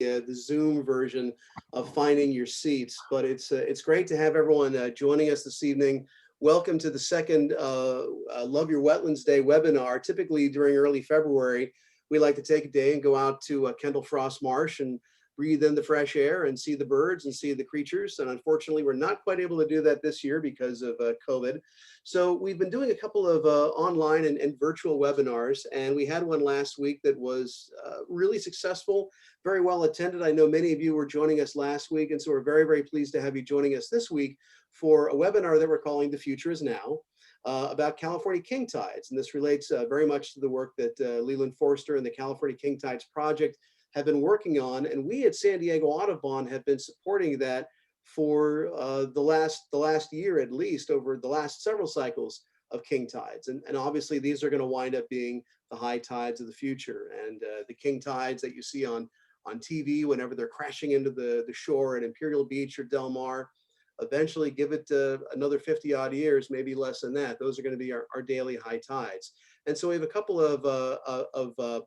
the Zoom version of finding your seats, but it's great to have everyone joining us this evening. Welcome to the second Love Your Wetlands Day webinar. Typically during early February, we like to take a day and go out to Kendall Frost Marsh and breathe in the fresh air and see the birds and see the creatures. And unfortunately, we're not quite able to do that this year because of COVID. So we've been doing a couple of online and virtual webinars, and we had one last week that was really successful, very well attended. I know many of you were joining us last week, and so we're very, very pleased to have you joining us this week for a webinar that we're calling The Future is Now, about California king tides. And this relates very much to the work that Leland Foerster and the California King Tides Project have been working on, and we at San Diego Audubon have been supporting that for the last year at least, over the last several cycles of king tides. And obviously these are going to wind up being the high tides of the future, and the king tides that you see on TV whenever they're crashing into the shore at Imperial Beach or Del Mar. Eventually, give it another 50 odd years, maybe less than that, those are going to be our daily high tides. And so we have a couple of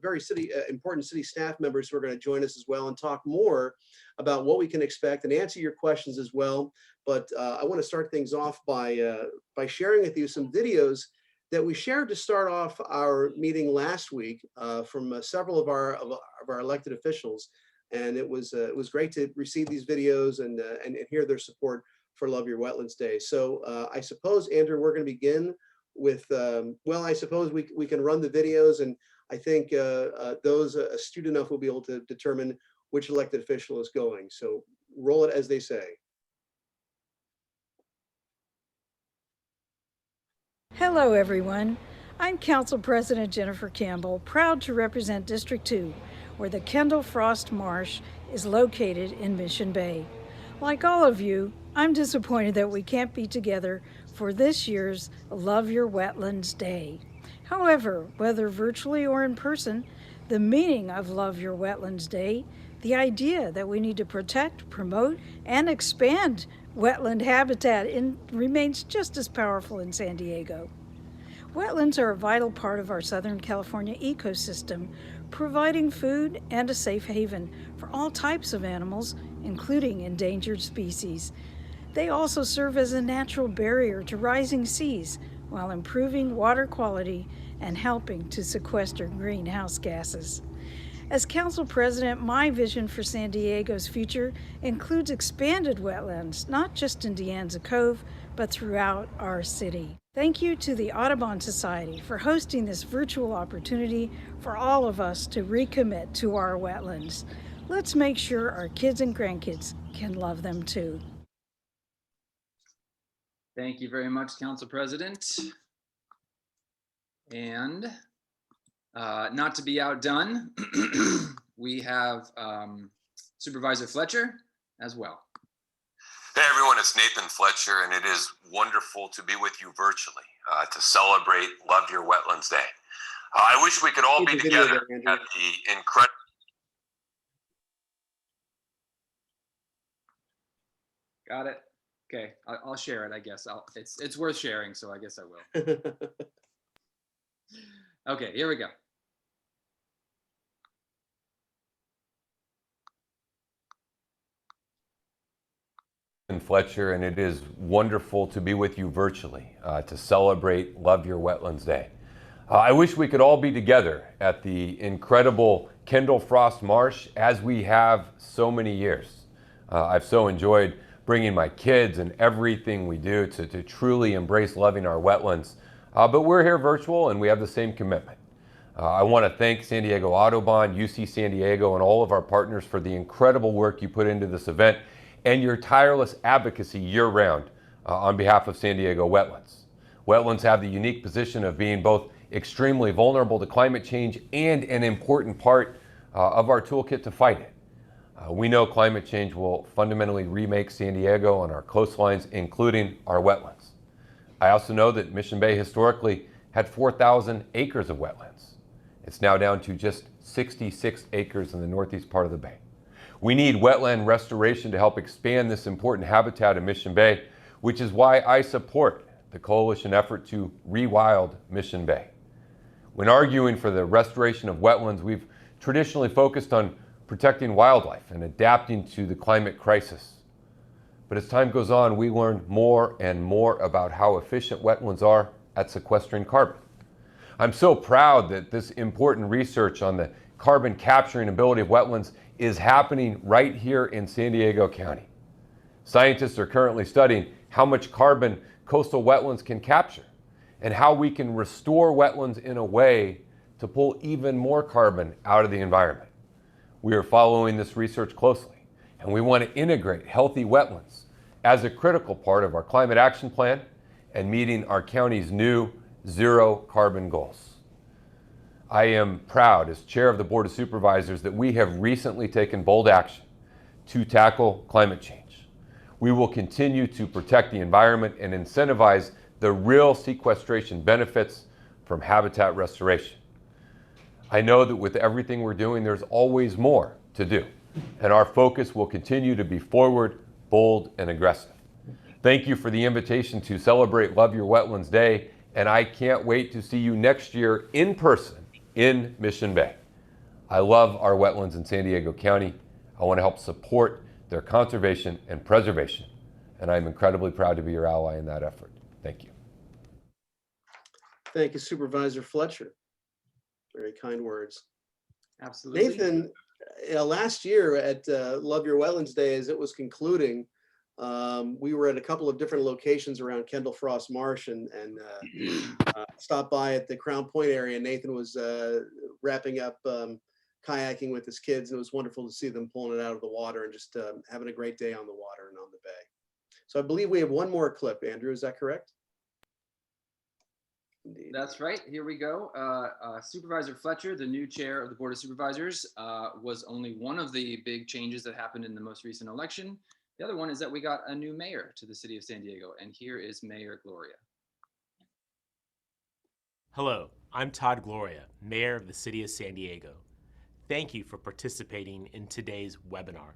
very important city staff members who are going to join us as well and talk more about what we can expect and answer your questions as well. But I want to start things off by sharing with you some videos that we shared to start off our meeting last week from several of our elected officials. And it was great to receive these videos and hear their support for Love Your Wetlands Day. So I suppose, Andrew, we're going to begin with, well, I suppose we can run the videos, and I think those astute enough will be able to determine which elected official is going. So roll it as they say. Hello, everyone. I'm Council President Jennifer Campbell, proud to represent District 2, where the Kendall Frost Marsh is located in Mission Bay. Like all of you, I'm disappointed that we can't be together for this year's Love Your Wetlands Day. However, whether virtually or in person, the meaning of Love Your Wetlands Day, the idea that we need to protect, promote, and expand wetland habitat remains just as powerful in San Diego. Wetlands are a vital part of our Southern California ecosystem, providing food and a safe haven for all types of animals, including endangered species. They also serve as a natural barrier to rising seas while improving water quality and helping to sequester greenhouse gases. As Council President, my vision for San Diego's future includes expanded wetlands, not just in De Anza Cove, but throughout our city. Thank you to the Audubon Society for hosting this virtual opportunity for all of us to recommit to our wetlands. Let's make sure our kids and grandkids can love them too. Thank you very much, Council President. And not to be outdone, we have Supervisor Fletcher as well. Hey everyone, it's Nathan Fletcher, and it is wonderful to be with you virtually to celebrate Love Your Wetlands Day. I wish we could all be together at the incredible. Got it. Okay, I'll share it. I guess it's worth sharing, so I guess I will. Okay, here we go. Fletcher, and it is wonderful to be with you virtually to celebrate Love Your Wetlands Day. I wish we could all be together at the incredible Kendall Frost Marsh as we have so many years. I've so enjoyed bringing my kids and everything we do to truly embrace loving our wetlands, but we're here virtual and we have the same commitment. I want to thank San Diego Audubon, UC San Diego, and all of our partners for the incredible work you put into this event and your tireless advocacy year-round on behalf of San Diego wetlands. Wetlands have the unique position of being both extremely vulnerable to climate change and an important part of our toolkit to fight it. We know climate change will fundamentally remake San Diego and our coastlines, including our wetlands. I also know that Mission Bay historically had 4,000 acres of wetlands. It's now down to just 66 acres in the northeast part of the bay. We need wetland restoration to help expand this important habitat in Mission Bay, which is why I support the coalition effort to rewild Mission Bay. When arguing for the restoration of wetlands, we've traditionally focused on protecting wildlife and adapting to the climate crisis. But as time goes on, we learn more and more about how efficient wetlands are at sequestering carbon. I'm so proud that this important research on the carbon capturing ability of wetlands is happening right here in San Diego County. Scientists are currently studying how much carbon coastal wetlands can capture and how we can restore wetlands in a way to pull even more carbon out of the environment. We are following this research closely, and we want to integrate healthy wetlands as a critical part of our climate action plan and meeting our county's new zero carbon goals. I am proud as chair of the Board of Supervisors that we have recently taken bold action to tackle climate change. We will continue to protect the environment and incentivize the real sequestration benefits from habitat restoration. I know that with everything we're doing, there's always more to do, and our focus will continue to be forward, bold, and aggressive. Thank you for the invitation to celebrate Love Your Wetlands Day, and I can't wait to see you next year in person in Mission Bay. I love our wetlands in San Diego County. I want to help support their conservation and preservation, and I'm incredibly proud to be your ally in that effort. Thank you. Thank you, Supervisor Fletcher. Very kind words. Absolutely. Nathan, last year at Love Your Wetlands Day, as it was concluding, we were at a couple of different locations around Kendall Frost Marsh and stopped by at the Crown Point area. Nathan was wrapping up kayaking with his kids. It was wonderful to see them pulling it out of the water and just having a great day on the water and on the bay. So I believe we have one more clip, Andrew, is that correct? Indeed. That's right. Here we go. Supervisor Fletcher, the new chair of the Board of Supervisors, was only one of the big changes that happened in the most recent election. The other one is that we got a new mayor to the city of San Diego, and here is Mayor Gloria. Hello, I'm Todd Gloria, Mayor of the City of San Diego. Thank you for participating in today's webinar.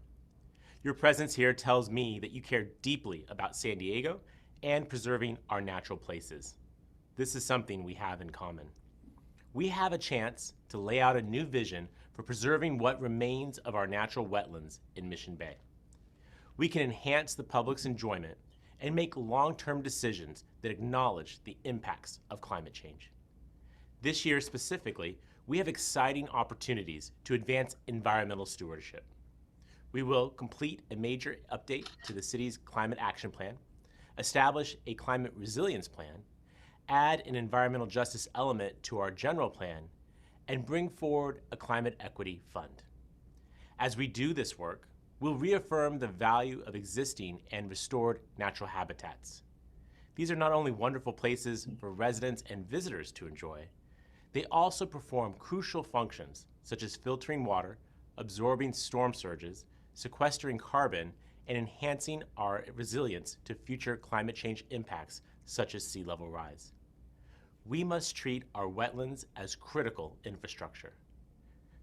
Your presence here tells me that you care deeply about San Diego and preserving our natural places. This is something we have in common. We have a chance to lay out a new vision for preserving what remains of our natural wetlands in Mission Bay. We can enhance the public's enjoyment and make long-term decisions that acknowledge the impacts of climate change. This year specifically, we have exciting opportunities to advance environmental stewardship. We will complete a major update to the city's climate action plan, establish a climate resilience plan, add an environmental justice element to our general plan, and bring forward a climate equity fund. As we do this work, we'll reaffirm the value of existing and restored natural habitats. These are not only wonderful places for residents and visitors to enjoy, they also perform crucial functions such as filtering water, absorbing storm surges, sequestering carbon, and enhancing our resilience to future climate change impacts such as sea level rise. We must treat our wetlands as critical infrastructure.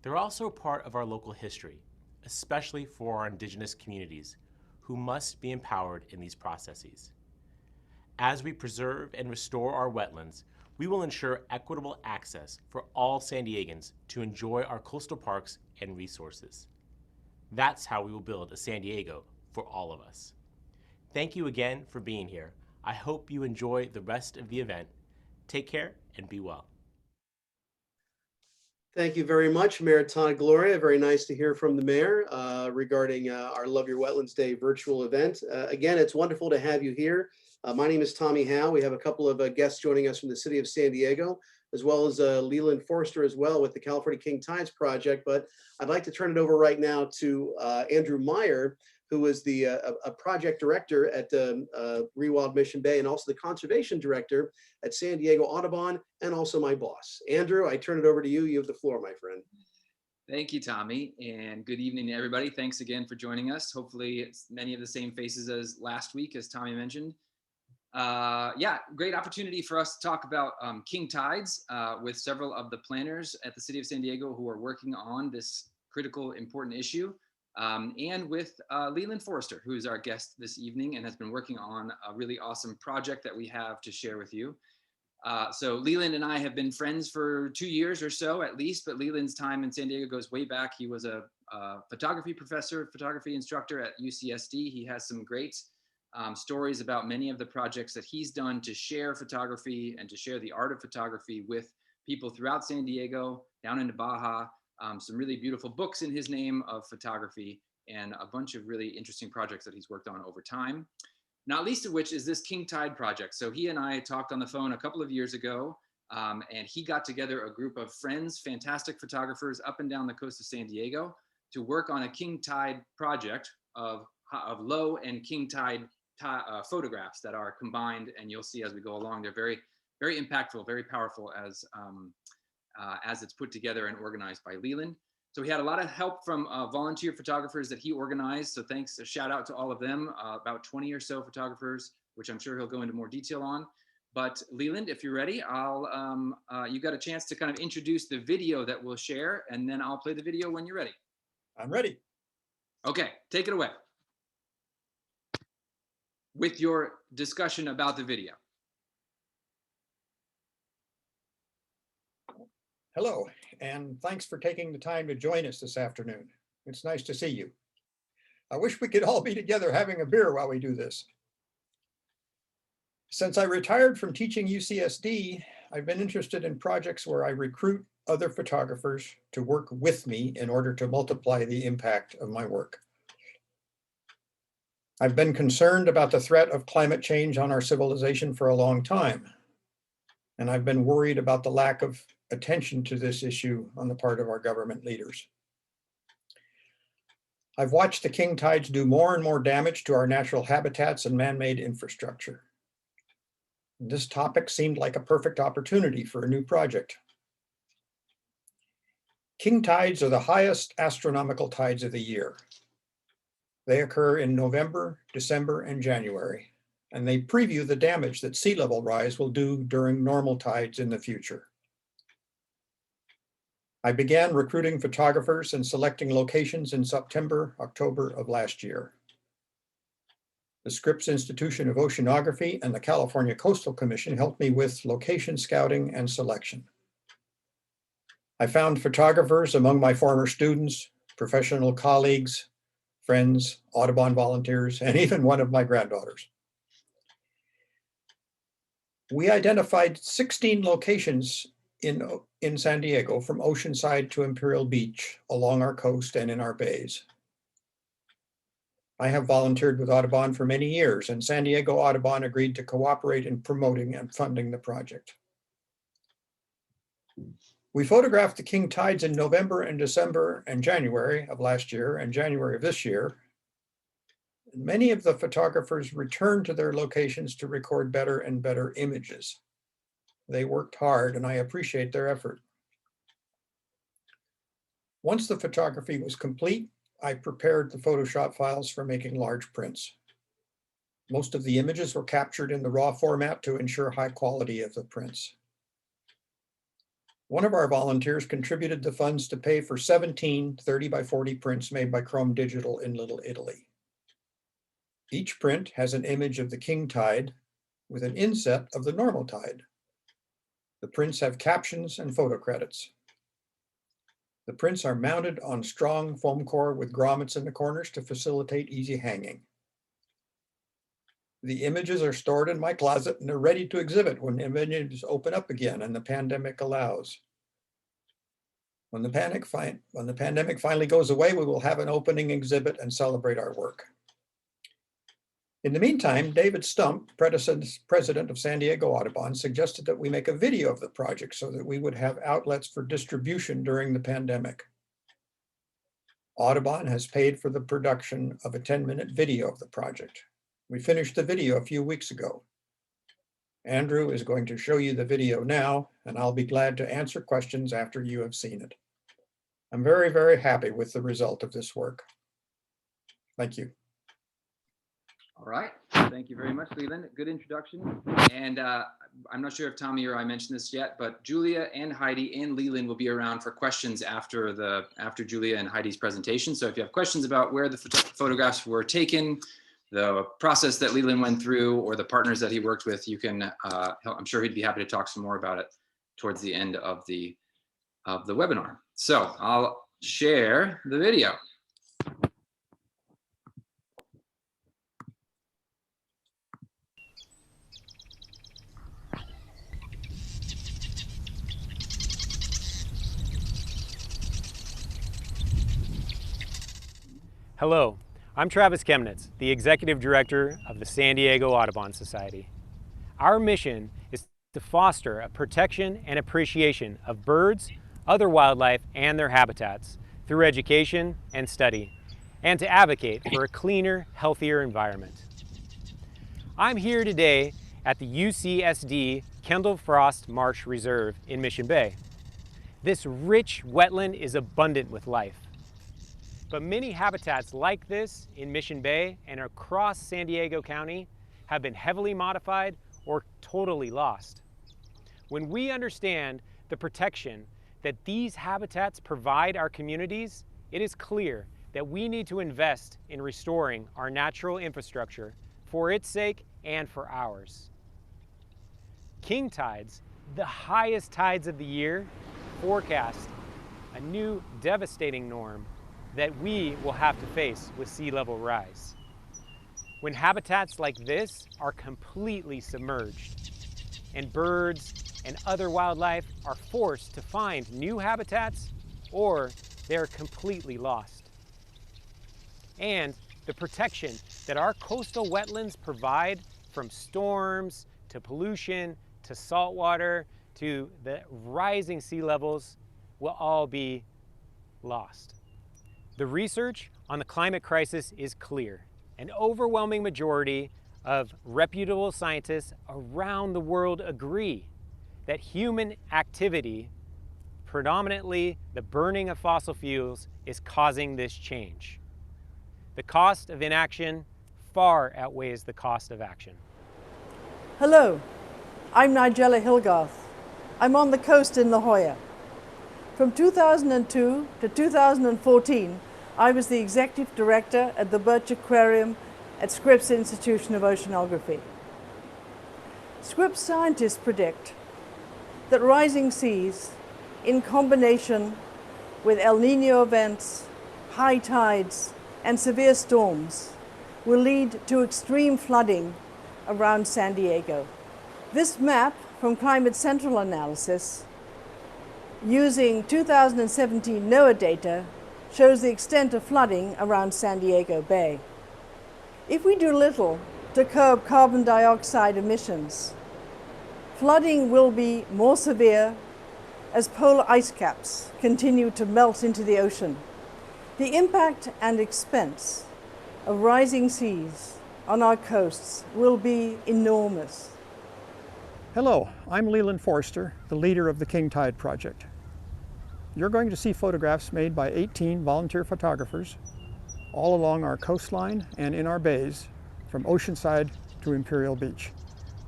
They're also a part of our local history, especially for our indigenous communities, who must be empowered in these processes. As we preserve and restore our wetlands, we will ensure equitable access for all San Diegans to enjoy our coastal parks and resources. That's how we will build a San Diego for all of us. Thank you again for being here. I hope you enjoy the rest of the event. Take care and be well. Thank you very much, Mayor Todd Gloria. Very nice to hear from the mayor regarding our Love Your Wetlands Day virtual event. Again, it's wonderful to have you here. My name is Tommy Howe. We have a couple of guests joining us from the city of San Diego, as well as Leland Foerster as well with the California King Tides Project. But I'd like to turn it over right now to Andrew Meyer, who is the a project director at Rewild Mission Bay and also the conservation director at San Diego Audubon, and also my boss. Andrew, I turn it over to you. You have the floor, my friend. Thank you, Tommy, and good evening to everybody. Thanks again for joining us. Hopefully it's many of the same faces as last week, as Tommy mentioned. Yeah, great opportunity for us to talk about King Tides with several of the planners at the city of San Diego who are working on this critical, important issue. And with Leland Foerster, who is our guest this evening and has been working on a really awesome project that we have to share with you. So Leland and I have been friends for 2 years or so at least, but Leland's time in San Diego goes way back. He was a photography professor, photography instructor at UCSD. He has some great stories about many of the projects that he's done to share photography and to share the art of photography with people throughout San Diego, down into Baja. Some really beautiful books in his name of photography, and a bunch of really interesting projects that he's worked on over time. Not least of which is this King Tide project. So he and I talked on the phone a couple of years ago, and he got together a group of friends, fantastic photographers up and down the coast of San Diego, to work on a King Tide project of low and King Tide photographs that are combined, and you'll see as we go along, they're very, very impactful, very powerful as it's put together and organized by Leland. So he had a lot of help from volunteer photographers that he organized. So thanks, a shout out to all of them, about 20 or so photographers, which I'm sure he'll go into more detail on. But Leland, if you're ready, you got a chance to kind of introduce the video that we'll share, and then I'll play the video when you're ready. I'm ready. Okay, take it away with your discussion about the video. Hello, and thanks for taking the time to join us this afternoon. It's nice to see you. I wish we could all be together having a beer while we do this. Since I retired from teaching UCSD, I've been interested in projects where I recruit other photographers to work with me in order to multiply the impact of my work. I've been concerned about the threat of climate change on our civilization for a long time, and I've been worried about the lack of attention to this issue on the part of our government leaders. I've watched the king tides do more and more damage to our natural habitats and man-made infrastructure. This topic seemed like a perfect opportunity for a new project. King tides are the highest astronomical tides of the year. They occur in November, December, and January, and they preview the damage that sea level rise will do during normal tides in the future. I began recruiting photographers and selecting locations in September, October of last year. The Scripps Institution of Oceanography and the California Coastal Commission helped me with location scouting and selection. I found photographers among my former students, professional colleagues, friends, Audubon volunteers, and even one of my granddaughters. We identified 16 locations in San Diego, from Oceanside to Imperial Beach, along our coast and in our bays. I have volunteered with Audubon for many years, and San Diego Audubon agreed to cooperate in promoting and funding the project. We photographed the king tides in November and December and January of last year and January of this year. Many of the photographers returned to their locations to record better and better images. They worked hard, and I appreciate their effort. Once the photography was complete, I prepared the Photoshop files for making large prints. Most of the images were captured in the raw format to ensure high quality of the prints. One of our volunteers contributed the funds to pay for 17 30 by 40 prints made by Chrome Digital in Little Italy. Each print has an image of the king tide with an inset of the normal tide. The prints have captions and photo credits. The prints are mounted on strong foam core with grommets in the corners to facilitate easy hanging. The images are stored in my closet and are ready to exhibit when images open up again and the pandemic allows. When the pandemic finally goes away, we will have an opening exhibit and celebrate our work. In the meantime, David Stump, president of San Diego Audubon, suggested that we make a video of the project so that we would have outlets for distribution during the pandemic. Audubon has paid for the production of a 10-minute video of the project. We finished the video a few weeks ago. Andrew is going to show you the video now, and I'll be glad to answer questions after you have seen it. I'm very, very happy with the result of this work. Thank you. All right, thank you very much, Leland. Good introduction. And I'm not sure if Tommy or I mentioned this yet, but Julia and Heidi and Leland will be around for questions after Julia and Heidi's presentation. So if you have questions about where the photographs were taken, the process that Leland went through, or the partners that he worked with, you can, I'm sure he'd be happy to talk some more about it towards the end of the webinar. So I'll share the video. Hello, I'm Travis Chemnitz, the Executive Director of the San Diego Audubon Society. Our mission is to foster a protection and appreciation of birds, other wildlife, and their habitats through education and study, and to advocate for a cleaner, healthier environment. I'm here today at the UCSD Kendall Frost Marsh Reserve in Mission Bay. This rich wetland is abundant with life. But many habitats like this in Mission Bay and across San Diego County have been heavily modified or totally lost. When we understand the protection that these habitats provide our communities, it is clear that we need to invest in restoring our natural infrastructure for its sake and for ours. King tides, the highest tides of the year, forecast a new devastating norm that we will have to face with sea level rise. When habitats like this are completely submerged and birds and other wildlife are forced to find new habitats or they're completely lost. And the protection that our coastal wetlands provide, from storms to pollution to saltwater to the rising sea levels, will all be lost. The research on the climate crisis is clear. An overwhelming majority of reputable scientists around the world agree that human activity, predominantly the burning of fossil fuels, is causing this change. The cost of inaction far outweighs the cost of action. Hello, I'm Nigella Hilgarth. I'm on the coast in La Jolla. From 2002 to 2014, I was the Executive Director at the Birch Aquarium at Scripps Institution of Oceanography. Scripps scientists predict that rising seas, in combination with El Nino events, high tides, and severe storms, will lead to extreme flooding around San Diego. This map from Climate Central Analysis, using 2017 NOAA data, shows the extent of flooding around San Diego Bay. If we do little to curb carbon dioxide emissions, flooding will be more severe as polar ice caps continue to melt into the ocean. The impact and expense of rising seas on our coasts will be enormous. Hello, I'm Leland Foerster, the leader of the King Tide Project. You're going to see photographs made by 18 volunteer photographers all along our coastline and in our bays, from Oceanside to Imperial Beach.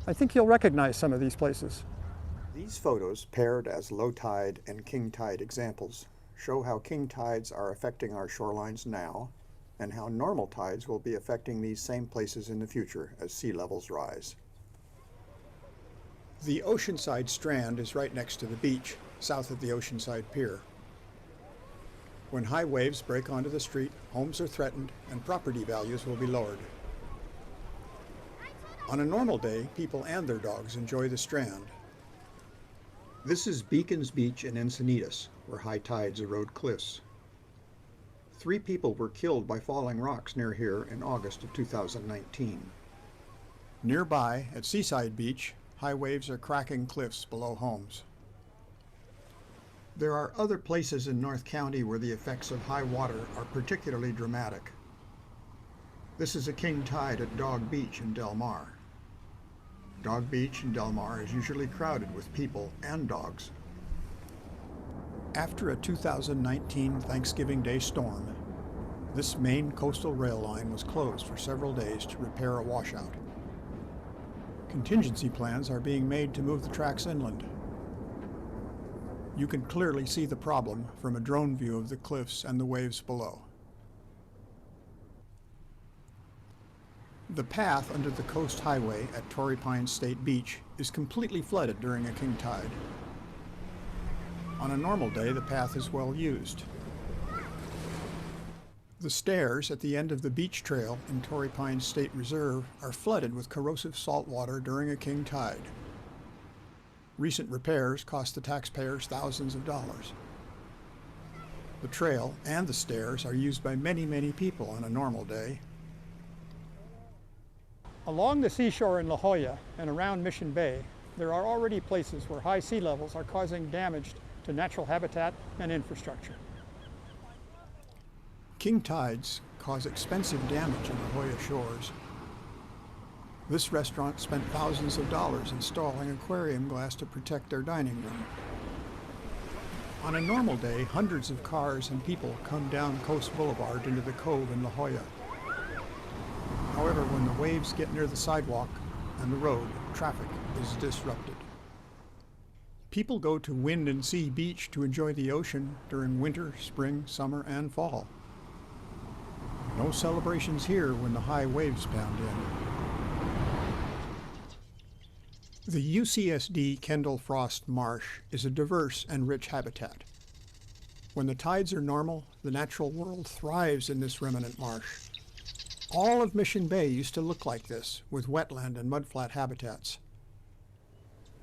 I think you'll recognize some of these places. These photos, paired as low tide and king tide examples, show how king tides are affecting our shorelines now and how normal tides will be affecting these same places in the future as sea levels rise. The Oceanside strand is right next to the beach, south of the Oceanside Pier. When high waves break onto the street, homes are threatened and property values will be lowered. On a normal day, people and their dogs enjoy the strand. This is Beacons Beach in Encinitas, where high tides erode cliffs. 3 people were killed by falling rocks near here in August of 2019. Nearby, at Seaside Beach, high waves are cracking cliffs below homes. There are other places in North County where the effects of high water are particularly dramatic. This is a king tide at Dog Beach in Del Mar. Dog Beach in Del Mar is usually crowded with people and dogs. After a 2019 Thanksgiving Day storm, this main coastal rail line was closed for several days to repair a washout. Contingency plans are being made to move the tracks inland. You can clearly see the problem from a drone view of the cliffs and the waves below. The path under the coast highway at Torrey Pines State Beach is completely flooded during a king tide. On a normal day, the path is well used. The stairs at the end of the beach trail in Torrey Pines State Reserve are flooded with corrosive salt water during a king tide. Recent repairs cost the taxpayers thousands of dollars. The trail and the stairs are used by many people on a normal day. Along the seashore in La Jolla and around Mission Bay, there are already places where high sea levels are causing damage to natural habitat and infrastructure. King tides cause expensive damage on the Hoya shores. This restaurant spent thousands of dollars installing aquarium glass to protect their dining room. On a normal day, hundreds of cars and people come down Coast Boulevard into the cove in La Jolla. However, when the waves get near the sidewalk and the road, traffic is disrupted. People go to Wind and Sea Beach to enjoy the ocean during winter, spring, summer, and fall. No celebrations here when the high waves pound in. The UCSD Kendall Frost Marsh is a diverse and rich habitat. When the tides are normal, the natural world thrives in this remnant marsh. All of Mission Bay used to look like this, with wetland and mudflat habitats.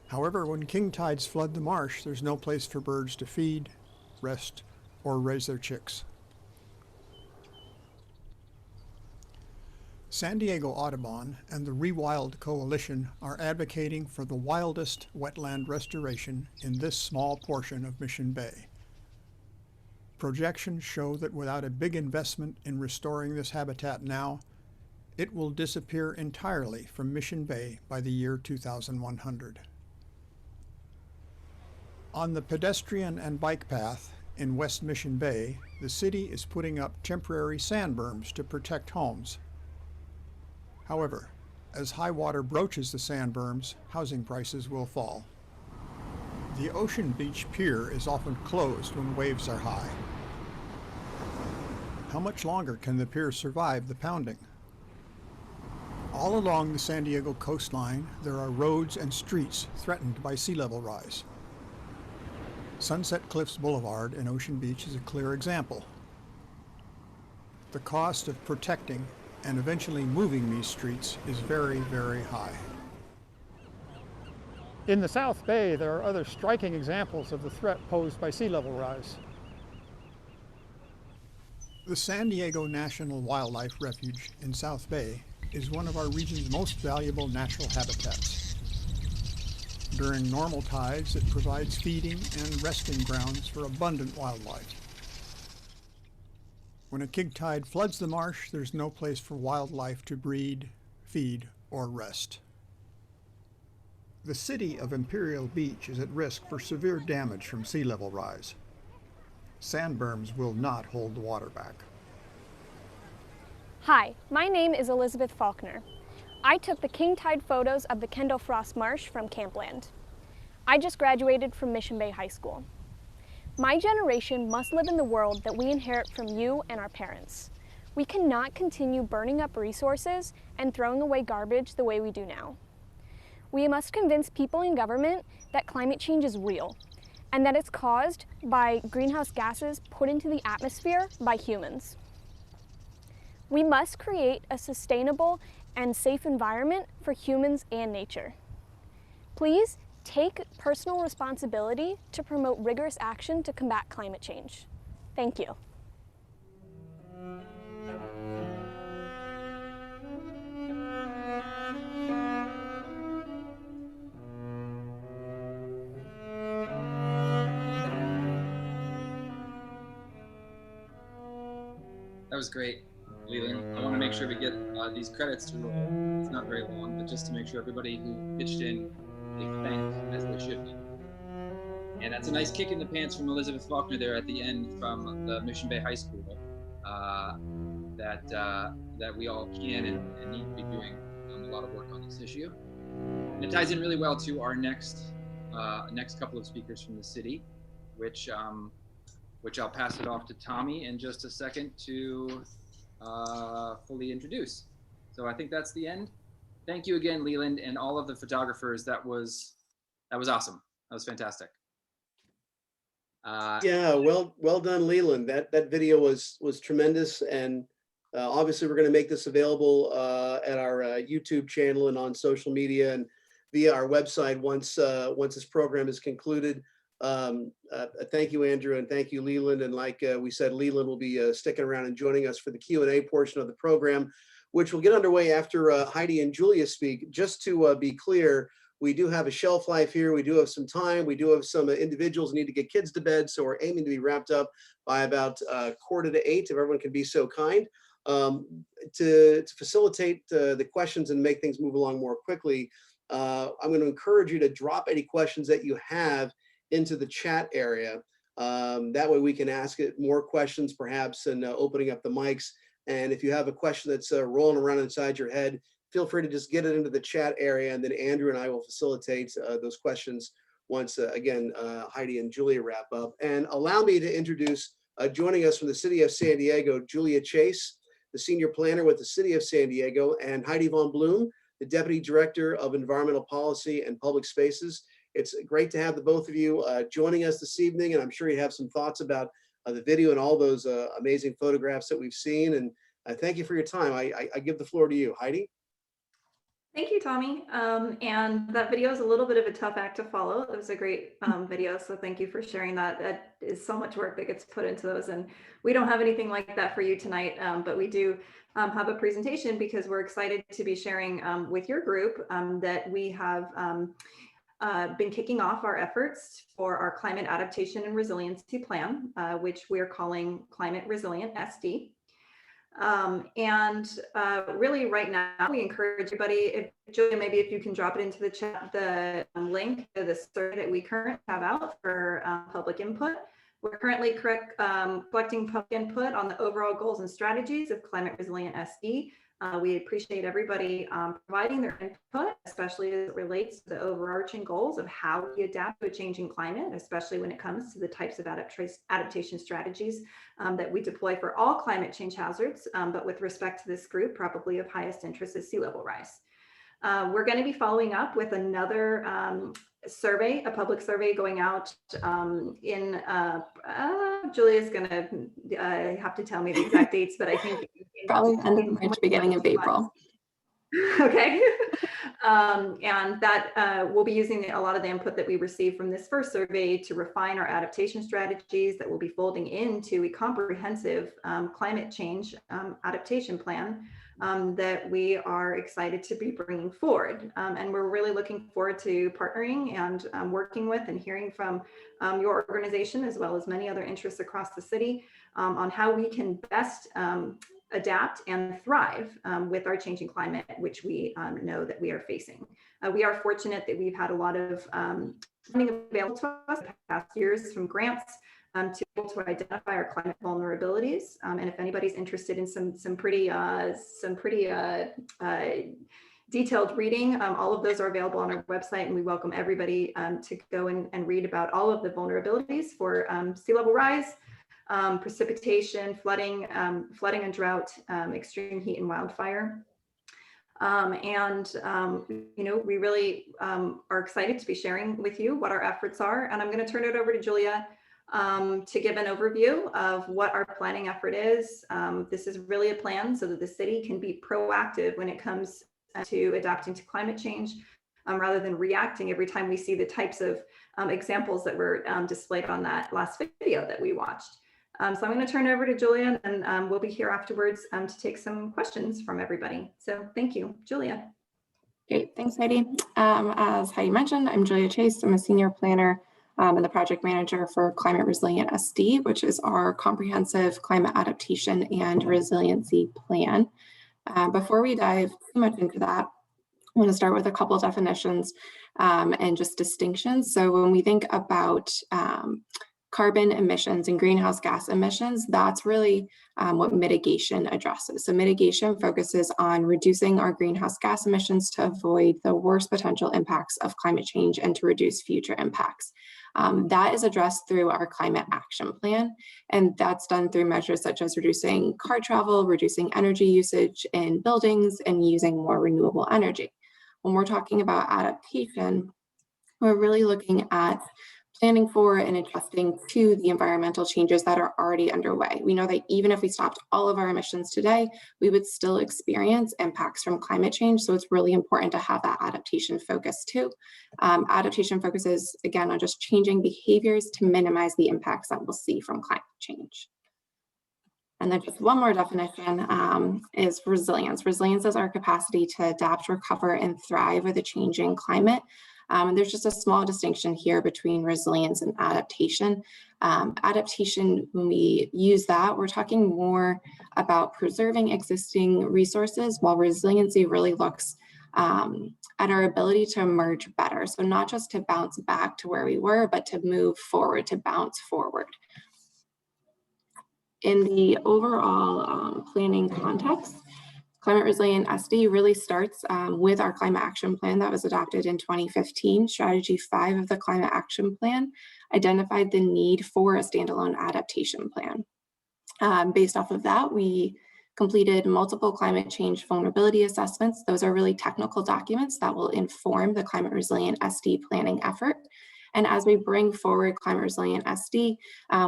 However, when king tides flood the marsh, there's no place for birds to feed, rest, or raise their chicks. San Diego Audubon and the Rewild Coalition are advocating for the wildest wetland restoration in this small portion of Mission Bay. Projections show that without a big investment in restoring this habitat now, it will disappear entirely from Mission Bay by the year 2100. On the pedestrian and bike path in West Mission Bay, the city is putting up temporary sand berms to protect homes. However, as high water broaches the sand berms, housing prices will fall. The Ocean Beach Pier is often closed when waves are high. How much longer can the pier survive the pounding? All along the San Diego coastline, there are roads and streets threatened by sea level rise. Sunset Cliffs Boulevard in Ocean Beach is a clear example. The cost of protecting and eventually moving these streets is very high. In the South Bay, there are other striking examples of the threat posed by sea level rise. The San Diego National Wildlife Refuge in South Bay is one of our region's most valuable natural habitats. During normal tides, it provides feeding and resting grounds for abundant wildlife. When a king tide floods the marsh, there's no place for wildlife to breed, feed, or rest. The city of Imperial Beach is at risk for severe damage from sea level rise. Sand berms will not hold the water back. Hi, my name is Elizabeth Faulkner. I took the king tide photos of the Kendall Frost Marsh from Campland. I just graduated from Mission Bay High School. My generation must live in the world that we inherit from you and our parents. We cannot continue burning up resources and throwing away garbage the way we do now. We must convince people in government that climate change is real and that it's caused by greenhouse gases put into the atmosphere by humans. We must create a sustainable and safe environment for humans and nature. Please take personal responsibility to promote rigorous action to combat climate change. Thank you. That was great, Leland. I want to make sure we get these credits to roll. It's not very long, but just to make sure everybody who pitched in is thanked as they should be. And that's a nice kick in the pants from Elizabeth Faulkner there at the end from the Mission Bay High School that we all can and need to be doing a lot of work on this issue. And it ties in really well to our next couple of speakers from the city, which I'll pass it off to Tommy in just a second to fully introduce. So I think that's the end. Thank you again, Leland, and all of the photographers. That was awesome. That was fantastic. Yeah, well done, Leland. That video was tremendous, and obviously we're going to make this available at our YouTube channel and on social media and via our website once this program is concluded. Thank you, Andrew, and thank you, Leland. And like we said, Leland will be sticking around and joining us for the Q&A portion of the program, which will get underway after Heidi and Julia speak. Just to be clear, we do have a shelf life here. We do have some time. We do have some individuals who need to get kids to bed. So we're aiming to be wrapped up by about 7:45, if everyone can be so kind. To facilitate the questions and make things move along more quickly, I'm going to encourage you to drop any questions that you have into the chat area. That way we can ask it more questions perhaps, and opening up the mics. And if you have a question that's rolling around inside your head, feel free to just get it into the chat area, and then Andrew and I will facilitate those questions once, again, Heidi and Julia wrap up. And allow me to introduce, joining us from the city of San Diego, Julia Chase, the senior planner with the city of San Diego, and Heidi Vonblum, the deputy director of environmental policy and public spaces. It's great to have the both of you joining us this evening, and I'm sure you have some thoughts about the video and all those amazing photographs that we've seen. And thank you for your time. I give the floor to you, Heidi. Thank you, Tommy. And that video is a little bit of a tough act to follow. It was a great video, so thank you for sharing that. That is so much work that gets put into those, and we don't have anything like that for you tonight, but we do have a presentation because we're excited to be sharing with your group that we have been kicking off our efforts for our climate adaptation and resiliency plan, which we're calling Climate Resilient SD. Really right now, we encourage everybody, Julia, maybe if you can drop it into the chat, the link to the survey that we currently have out for public input. We're currently collecting public input on the overall goals and strategies of Climate Resilient SD. We appreciate everybody providing their input, especially as it relates to the overarching goals of how we adapt to a changing climate, especially when it comes to the types of adaptation strategies that we deploy for all climate change hazards, but with respect to this group, probably of highest interest is sea level rise. We're going to be following up with another survey, a public survey going out in, Julia's going to have to tell me the exact dates, but I think probably end of March, beginning of April. Okay. And that we'll be using a lot of the input that we received from this first survey to refine our adaptation strategies that we'll be folding into a comprehensive climate change adaptation plan that we are excited to be bringing forward. And we're really looking forward to partnering and working with and hearing from your organization, as well as many other interests across the city, on how we can best adapt and thrive with our changing climate, which we know that we are facing. We are fortunate that we've had a lot of funding available to us in the past years from grants to be able to identify our climate vulnerabilities. And if anybody's interested in some pretty detailed reading, all of those are available on our website, and we welcome everybody to go and read about all of the vulnerabilities for sea level rise, precipitation, flooding and drought, extreme heat and wildfire. You know, we really are excited to be sharing with you what our efforts are. And I'm going to turn it over to Julia to give an overview of what our planning effort is. This is really a plan so that the city can be proactive when it comes to adapting to climate change, rather than reacting every time we see the types of examples that were displayed on that last video that we watched. So I'm going to turn it over to Julia, and we'll be here afterwards to take some questions from everybody. So thank you, Julia. Great, thanks, Heidi. As Heidi mentioned, I'm Julia Chase. I'm a senior planner and the project manager for Climate Resilient SD, which is our comprehensive climate adaptation and resiliency plan. Before we dive too much into that, I want to start with a couple of definitions and just distinctions. So when we think about carbon emissions and greenhouse gas emissions, that's really what mitigation addresses. So mitigation focuses on reducing our greenhouse gas emissions to avoid the worst potential impacts of climate change and to reduce future impacts. That is addressed through our climate action plan, and that's done through measures such as reducing car travel, reducing energy usage in buildings, and using more renewable energy. When we're talking about adaptation, we're really looking at planning for and adjusting to the environmental changes that are already underway. We know that even if we stopped all of our emissions today, we would still experience impacts from climate change. So it's really important to have that adaptation focus too. Adaptation focuses, again, on just changing behaviors to minimize the impacts that we'll see from climate change. And then just one more definition is resilience. Resilience is our capacity to adapt, recover, and thrive with a changing climate. And there's just a small distinction here between resilience and adaptation. Adaptation, when we use that, we're talking more about preserving existing resources, while resiliency really looks at our ability to emerge better. So not just to bounce back to where we were, but to move forward, to bounce forward. In the overall planning context, Climate Resilient SD really starts with our climate action plan that was adopted in 2015. Strategy 5 of the climate action plan identified the need for a standalone adaptation plan. Based off of that, we completed multiple climate change vulnerability assessments. Those are really technical documents that will inform the Climate Resilient SD planning effort. And as we bring forward Climate Resilient SD,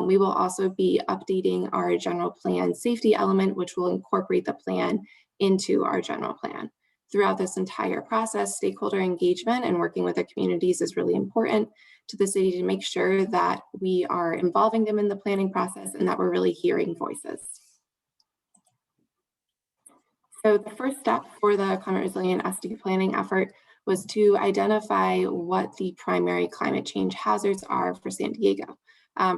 we will also be updating our general plan safety element, which will incorporate the plan into our general plan. Throughout this entire process, stakeholder engagement and working with the communities is really important to the city to make sure that we are involving them in the planning process and that we're really hearing voices. So the first step for the Climate Resilient SD planning effort was to identify what the primary climate change hazards are for San Diego.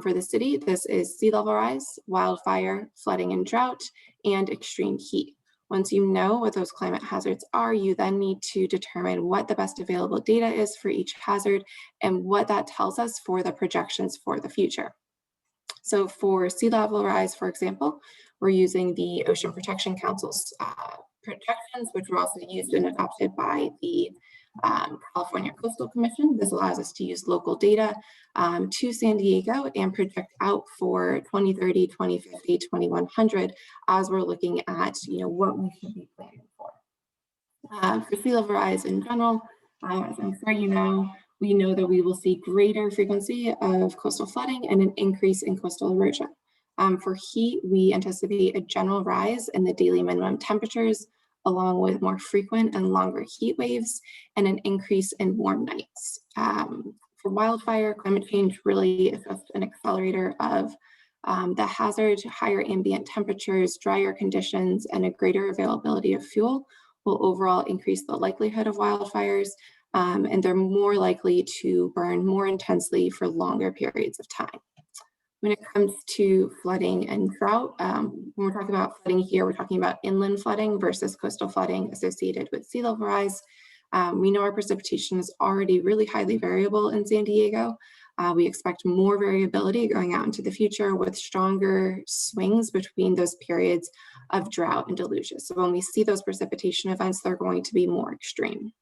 For the city, this is sea level rise, wildfire, flooding and drought, and extreme heat. Once you know what those climate hazards are, you then need to determine what the best available data is for each hazard and what that tells us for the projections for the future. So for sea level rise, for example, we're using the Ocean Protection Council's projections, which were also used and adopted by the California Coastal Commission. This allows us to use local data to San Diego and project out for 2030, 2050, 2100 as we're looking at what we should be planning for. For sea level rise in general, as I'm sure you know, we know that we will see greater frequency of coastal flooding and an increase in coastal erosion. For heat, we anticipate a general rise in the daily minimum temperatures, along with more frequent and longer heat waves and an increase in warm nights. For wildfire, climate change really is just an accelerator of the hazard. Higher ambient temperatures, drier conditions, and a greater availability of fuel will overall increase the likelihood of wildfires, and they're more likely to burn more intensely for longer periods of time. When it comes to flooding and drought, when we're talking about flooding here, we're talking about inland flooding versus coastal flooding associated with sea level rise. We know our precipitation is already really highly variable in San Diego. We expect more variability going out into the future with stronger swings between those periods of drought and deluges. So when we see those precipitation events, they're going to be more extreme.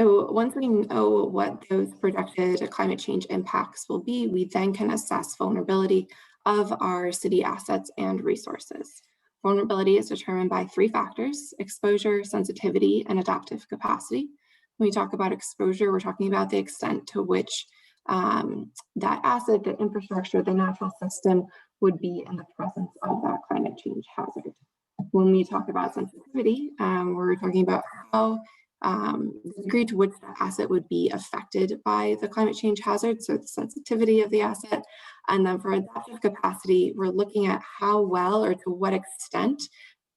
So once we know what those projected climate change impacts will be, we then can assess vulnerability of our city assets and resources. Vulnerability is determined by 3 factors: exposure, sensitivity, and adaptive capacity. When we talk about exposure, we're talking about the extent to which that asset, the infrastructure, the natural system would be in the presence of that climate change hazard. When we talk about sensitivity, we're talking about how the degree to which the asset would be affected by the climate change hazard, so the sensitivity of the asset. And then for adaptive capacity, we're looking at how well or to what extent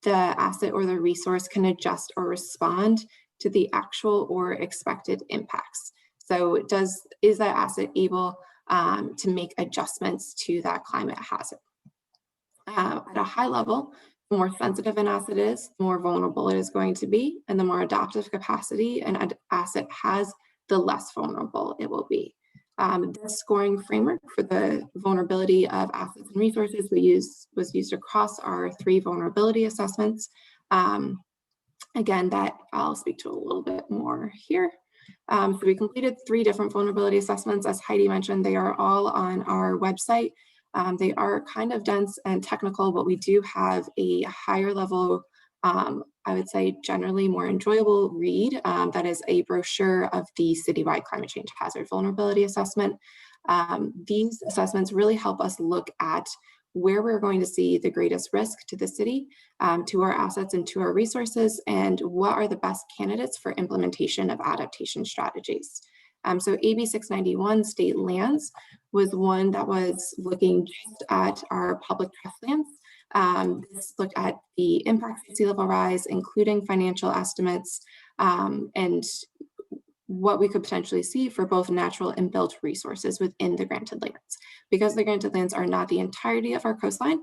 the asset or the resource can adjust or respond to the actual or expected impacts. So is that asset able to make adjustments to that climate hazard? At a high level, the more sensitive an asset is, the more vulnerable it is going to be, and the more adaptive capacity an asset has, the less vulnerable it will be. This scoring framework for the vulnerability of assets and resources was used across our 3 vulnerability assessments. Again, that I'll speak to a little bit more here. So we completed 3 different vulnerability assessments. As Heidi mentioned, they are all on our website. They are kind of dense and technical, but we do have a higher level I would say generally more enjoyable read. That is a brochure of the citywide climate change hazard vulnerability assessment. These assessments really help us look at where we're going to see the greatest risk to the city, to our assets and to our resources, and what are the best candidates for implementation of adaptation strategies. So AB 691 state lands was one that was looking just at our public trust lands. This looked at the impacts of sea level rise, including financial estimates, and what we could potentially see for both natural and built resources within the granted lands. Because the granted lands are not the entirety of our coastline,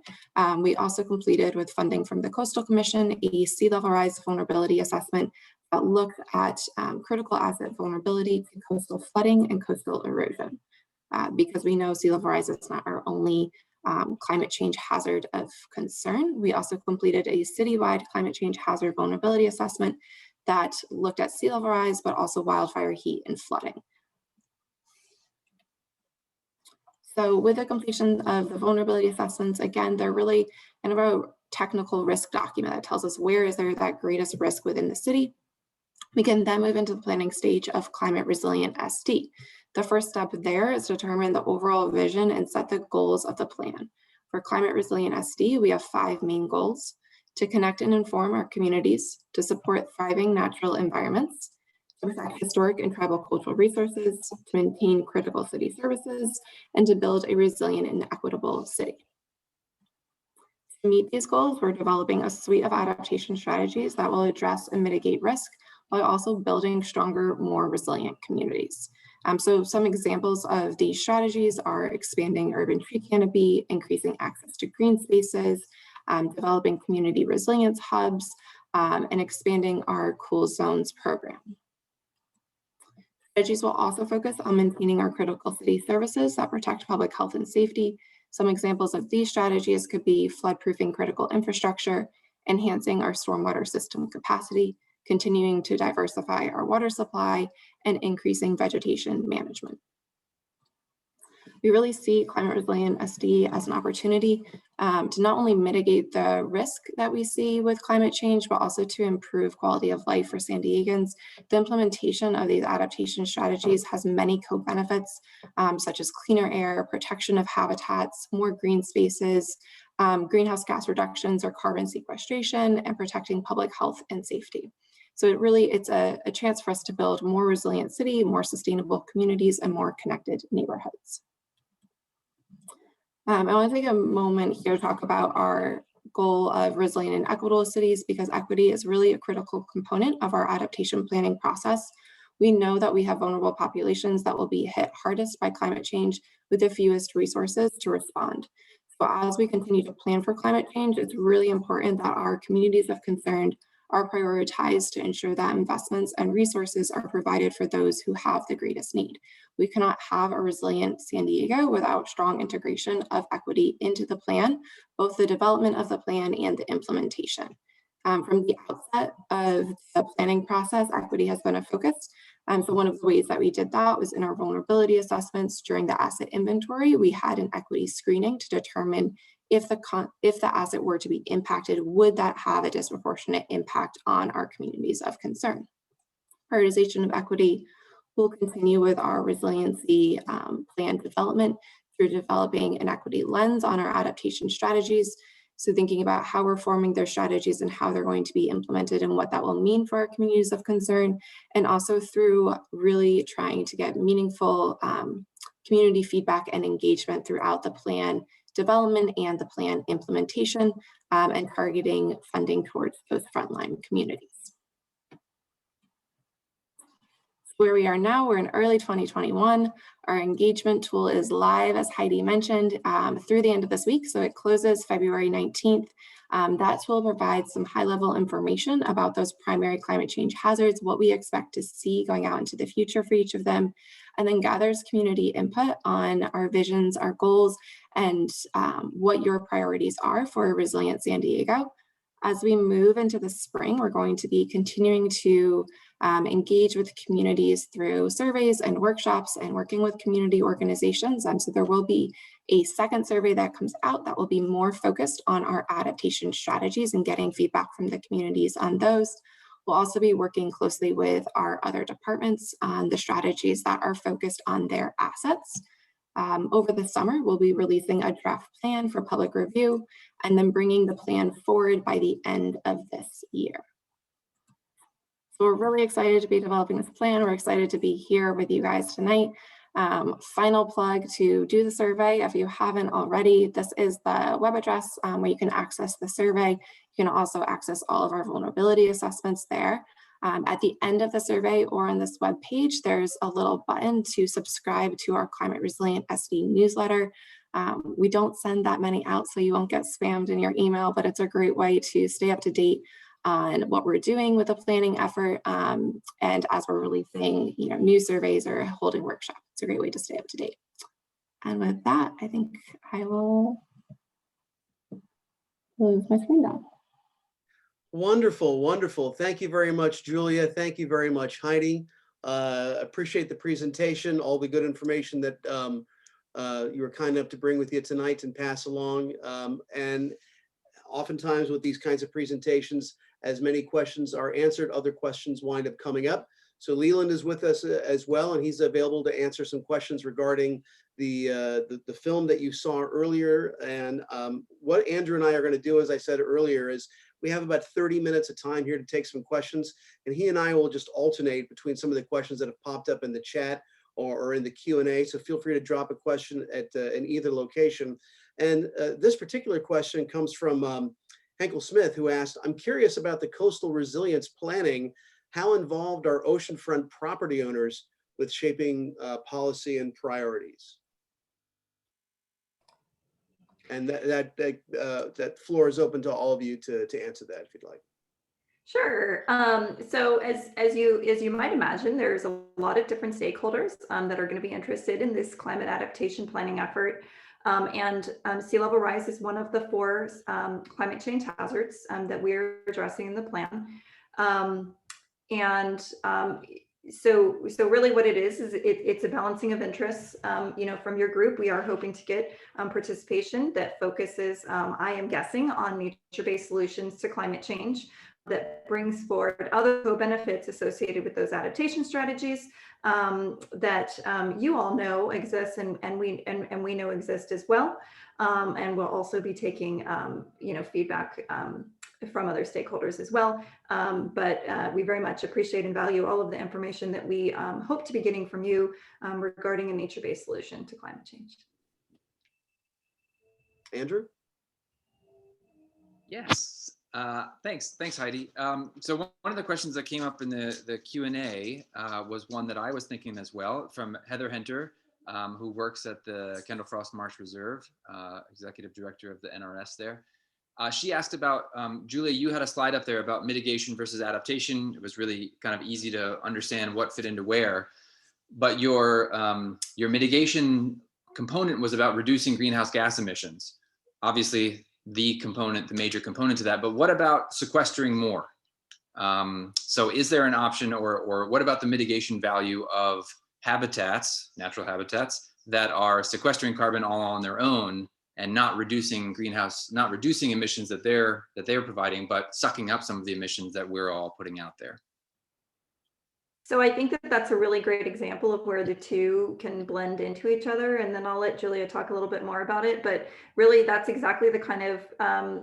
we also completed, with funding from the Coastal Commission, a sea level rise vulnerability assessment that looked at critical asset vulnerability to coastal flooding and coastal erosion. Because we know sea level rise is not our only climate change hazard of concern, we also completed a citywide climate change hazard vulnerability assessment that looked at sea level rise, but also wildfire, heat, and flooding. So with the completion of the vulnerability assessments, again, they're really kind of a technical risk document that tells us where is there that greatest risk within the city. We can then move into the planning stage of climate resilient SD. The first step there is to determine the overall vision and set the goals of the plan. For climate resilient SD, we have 5 main goals: to connect and inform our communities, to support thriving natural environments, to protect historic and tribal cultural resources, to maintain critical city services, and to build a resilient and equitable city. To meet these goals, we're developing a suite of adaptation strategies that will address and mitigate risk while also building stronger, more resilient communities. So some examples of these strategies are expanding urban tree canopy, increasing access to green spaces, developing community resilience hubs, and expanding our cool zones program. Strategies will also focus on maintaining our critical city services that protect public health and safety. Some examples of these strategies could be flood-proofing critical infrastructure, enhancing our stormwater system capacity, continuing to diversify our water supply, and increasing vegetation management. We really see climate resilient SD as an opportunity to not only mitigate the risk that we see with climate change, but also to improve quality of life for San Diegans. The implementation of these adaptation strategies has many co-benefits, such as cleaner air, protection of habitats, more green spaces, greenhouse gas reductions or carbon sequestration, and protecting public health and safety. So it's a chance for us to build a more resilient city, more sustainable communities, and more connected neighborhoods. I want to take a moment here to talk about our goal of resilient and equitable cities, because equity is really a critical component of our adaptation planning process. We know that we have vulnerable populations that will be hit hardest by climate change with the fewest resources to respond. So as we continue to plan for climate change, it's really important that our communities of concern are prioritized to ensure that investments and resources are provided for those who have the greatest need. We cannot have a resilient San Diego without strong integration of equity into the plan, both the development of the plan and the implementation. From the outset of the planning process, equity has been a focus. So one of the ways that we did that was in our vulnerability assessments. During the asset inventory, we had an equity screening to determine if the asset were to be impacted, would that have a disproportionate impact on our communities of concern? Prioritization of equity will continue with our resiliency plan development through developing an equity lens on our adaptation strategies. So thinking about how we're forming their strategies and how they're going to be implemented and what that will mean for our communities of concern, and also through really trying to get meaningful community feedback and engagement throughout the plan development and the plan implementation, and targeting funding towards those frontline communities. Where we are now, we're in early 2021. Our engagement tool is live, as Heidi mentioned, through the end of this week. So it closes February 19th. That tool provides some high-level information about those primary climate change hazards, what we expect to see going out into the future for each of them, and then gathers community input on our visions, our goals, and what your priorities are for a resilient San Diego. As we move into the spring, we're going to be continuing to engage with communities through surveys and workshops and working with community organizations. So there will be a second survey that comes out that will be more focused on our adaptation strategies and getting feedback from the communities on those. We'll also be working closely with our other departments on the strategies that are focused on their assets. Over the summer, we'll be releasing a draft plan for public review and then bringing the plan forward by the end of this year. So we're really excited to be developing this plan. We're excited to be here with you guys tonight. Final plug to do the survey. If you haven't already, this is the web address where you can access the survey. You can also access all of our vulnerability assessments there. At the end of the survey or on this web page, there's a little button to subscribe to our Climate Resilient SD newsletter. We don't send that many out, so you won't get spammed in your email, but it's a great way to stay up to date on what we're doing with the planning effort. And as we're releasing, new surveys or holding workshops, it's a great way to stay up to date. And with that, I think I will close my screen down. Wonderful, wonderful. Thank you very much, Julia. Thank you very much, Heidi. Appreciate the presentation, all the good information that you were kind enough to bring with you tonight and pass along. And oftentimes with these kinds of presentations, as many questions are answered, other questions wind up coming up. So Leland is with us as well, and he's available to answer some questions regarding the film that you saw earlier. And what Andrew and I are going to do, as I said earlier, is we have about 30 minutes of time here to take some questions, and he and I will just alternate between some of the questions that have popped up in the chat or in the Q&A. So feel free to drop a question at in either location. And this particular question comes from Henkel Smith, who asked, I'm curious about the coastal resilience planning. How involved are oceanfront property owners with shaping policy and priorities? And that floor is open to all of you to answer that if you'd like. Sure. So as you might imagine, there's a lot of different stakeholders that are going to be interested in this climate adaptation planning effort. Sea level rise is one of the 4 climate change hazards that we're addressing in the plan. So really what it is it's a balancing of interests. From your group, we are hoping to get participation that focuses, I am guessing, on nature-based solutions to climate change that brings forward other co-benefits associated with those adaptation strategies that you all know exist and we know exist as well. And we'll also be taking feedback from other stakeholders as well. But we very much appreciate and value all of the information that we hope to be getting from you regarding a nature-based solution to climate change. Andrew? Yes, thanks Heidi. So one of the questions that came up in the Q&A was one that I was thinking as well, from Heather Henter, who works at the Kendall Frost Marsh Reserve, Executive Director of the NRS there. She asked about, Julia, you had a slide up there about mitigation versus adaptation. It was really kind of easy to understand what fit into where, but your mitigation component was about reducing greenhouse gas emissions. Obviously, the major component to that, but what about sequestering more? So is there an option, or what about the mitigation value of habitats, natural habitats, that are sequestering carbon all on their own and not reducing emissions that they're providing, but sucking up some of the emissions that we're all putting out there? So I think that that's a really great example of where the two can blend into each other, and then I'll let Julia talk a little bit more about it. But really, that's exactly the kind of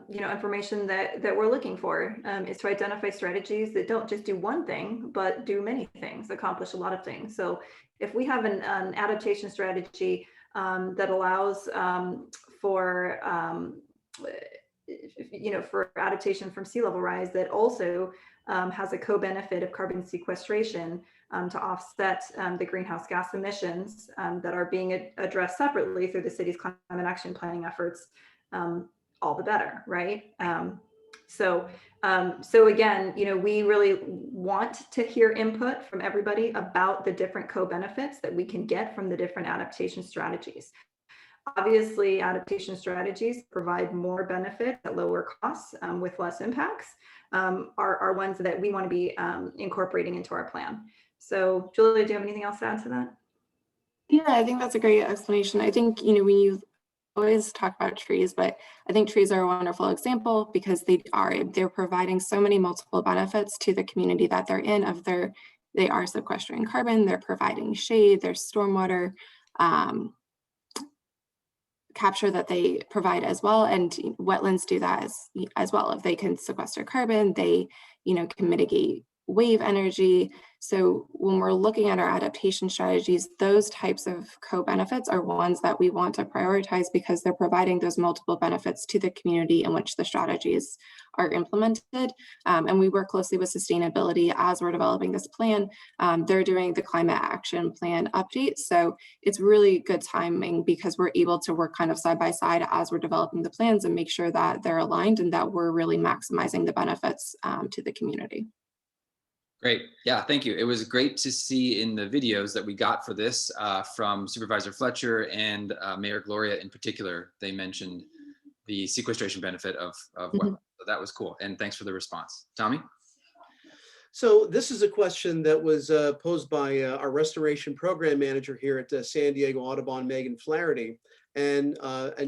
information that we're looking for, is to identify strategies that don't just do one thing, but do many things, accomplish a lot of things. So if we have an adaptation strategy that allows for adaptation from sea level rise, that also has a co-benefit of carbon sequestration to offset the greenhouse gas emissions that are being addressed separately through the city's climate action planning efforts, all the better, right? So again, we really want to hear input from everybody about the different co-benefits that we can get from the different adaptation strategies. Obviously, adaptation strategies provide more benefits at lower costs with less impacts are ones that we want to be incorporating into our plan. So Julia, do you have anything else to add to that? Yeah, I think that's a great explanation. I think, when you always talk about trees, but I think trees are a wonderful example because they're providing so many multiple benefits to the community that they're in. They are sequestering carbon, they're providing shade, there's stormwater capture that they provide as well, and wetlands do that as well. If they can sequester carbon, they can mitigate wave energy. So when we're looking at our adaptation strategies, those types of co-benefits are ones that we want to prioritize because they're providing those multiple benefits to the community in which the strategies are implemented. And we work closely with sustainability as we're developing this plan. They're doing the climate action plan update. So it's really good timing because we're able to work kind of side by side as we're developing the plans and make sure that they're aligned and that we're really maximizing the benefits to the community. Great. Yeah, thank you. It was great to see in the videos that we got for this from Supervisor Fletcher and Mayor Gloria in particular. They mentioned the sequestration benefit of wetlands. So that was cool. And thanks for the response. Tommy? So this is a question that was posed by our restoration program manager here at San Diego Audubon, Megan Flaherty. And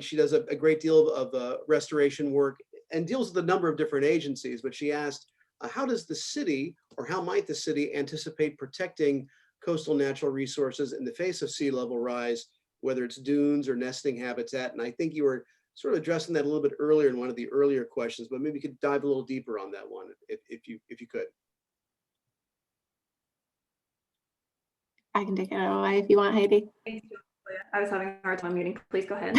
she does a great deal of restoration work and deals with a number of different agencies. But she asked, how does the city, or how might the city anticipate protecting coastal natural resources in the face of sea level rise, whether it's dunes or nesting habitat? And I think you were sort of addressing that a little bit earlier in one of the earlier questions, but maybe you could dive a little deeper on that one if you could. I can take it away if you want, Heidi. I was having a hard time muting. Please go ahead.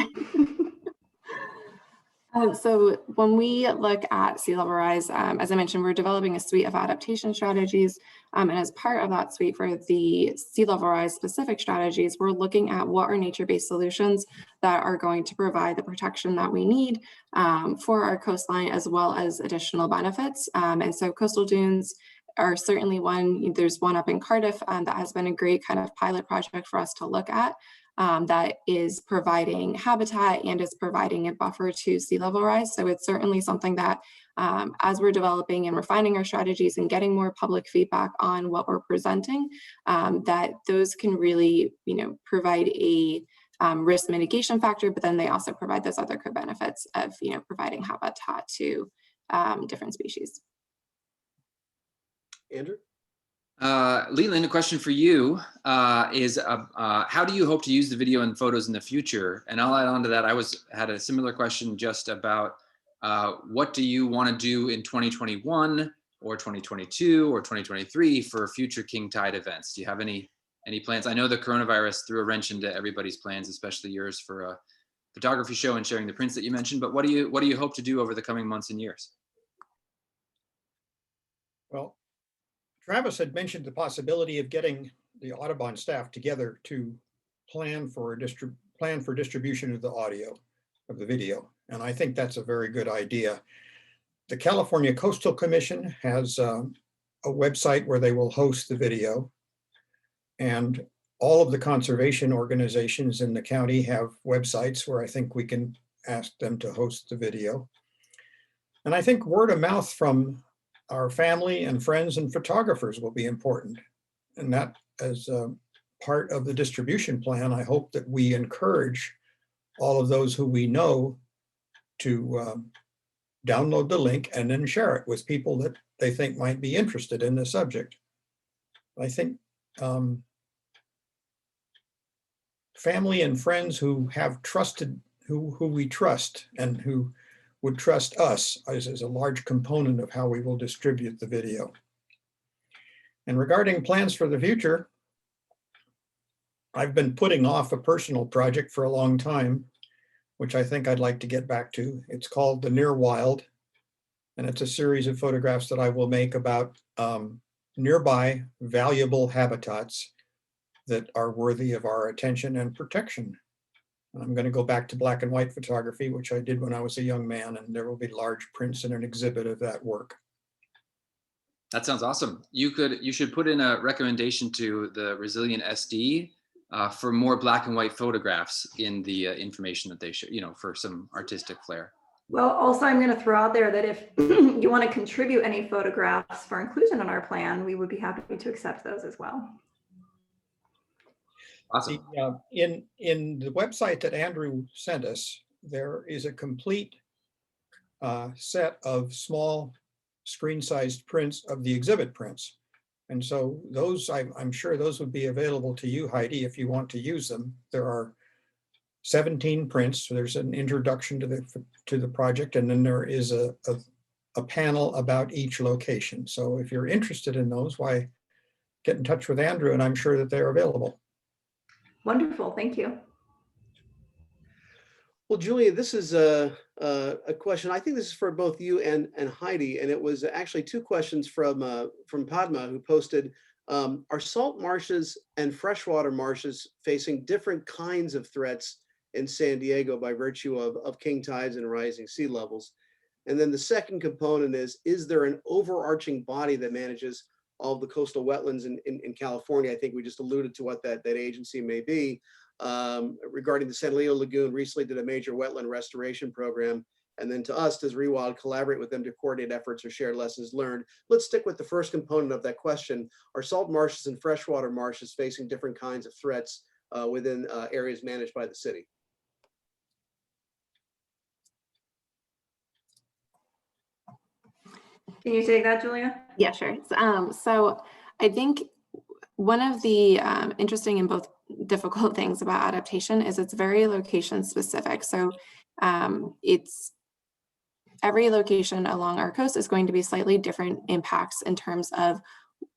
So when we look at sea level rise, as I mentioned, we're developing a suite of adaptation strategies. And as part of that suite for the sea level rise specific strategies, we're looking at what are nature-based solutions that are going to provide the protection that we need for our coastline, as well as additional benefits. And so coastal dunes are certainly one. There's one up in Cardiff that has been a great kind of pilot project for us to look at. That is providing habitat and is providing a buffer to sea level rise. So it's certainly something that as we're developing and refining our strategies and getting more public feedback on what we're presenting, that those can really, provide a risk mitigation factor, but then they also provide those other co-benefits of, providing habitat to different species. Andrew? Leland, a question for you is how do you hope to use the video and photos in the future? And I'll add on to that. I had a similar question just about what do you want to do in 2021 or 2022 or 2023 for future King Tide events? Do you have any plans? I know the coronavirus threw a wrench into everybody's plans, especially yours, for a photography show and sharing the prints that you mentioned. But what do you hope to do over the coming months and years? Well, Travis had mentioned the possibility of getting the Audubon staff together to plan for distribution of the audio, of the video. And I think that's a very good idea. The California Coastal Commission has a website where they will host the video. And all of the conservation organizations in the county have websites where I think we can ask them to host the video. And I think word of mouth from our family and friends and photographers will be important. And that, as part of the distribution plan, I hope that we encourage all of those who we know to download the link and then share it with people that they think might be interested in the subject. I think family and friends who have trusted, who we trust and who would trust us is a large component of how we will distribute the video. And regarding plans for the future, I've been putting off a personal project for a long time, which I think I'd like to get back to. It's called The Near Wild, and it's a series of photographs that I will make about nearby valuable habitats that are worthy of our attention and protection. I'm going to go back to black and white photography, which I did when I was a young man, and there will be large prints and an exhibit of that work. That sounds awesome. You should put in a recommendation to the Resilient SD for more black and white photographs in the information that they show, for some artistic flair. Well, also, I'm going to throw out there that if you want to contribute any photographs for inclusion in our plan, we would be happy to accept those as well. Awesome. In the website that Andrew sent us, there is a complete set of small screen-sized prints of the exhibit prints. And so those, I'm sure those would be available to you, Heidi, if you want to use them. There are 17 prints. So there's an introduction to the project, and then there is a panel about each location. So if you're interested in those, why get in touch with Andrew, and I'm sure that they're available. Wonderful, thank you. Well, Julia, this is a question. I think this is for both you and Heidi, and it was actually two questions from Padma, who posted, are salt marshes and freshwater marshes facing different kinds of threats in San Diego by virtue of king tides and rising sea levels? And then the second component is there an overarching body that manages all of the coastal wetlands in California? I think we just alluded to what that agency may be. Regarding the San Leo Lagoon, recently did a major wetland restoration program. And then to us, does ReWild collaborate with them to coordinate efforts or share lessons learned? Let's stick with the first component of that question. Are salt marshes and freshwater marshes facing different kinds of threats within areas managed by the city? Can you take that, Julia? Yeah, sure. So I think one of the interesting and both difficult things about adaptation is it's very location specific. So it's every location along our coast is going to be slightly different impacts in terms of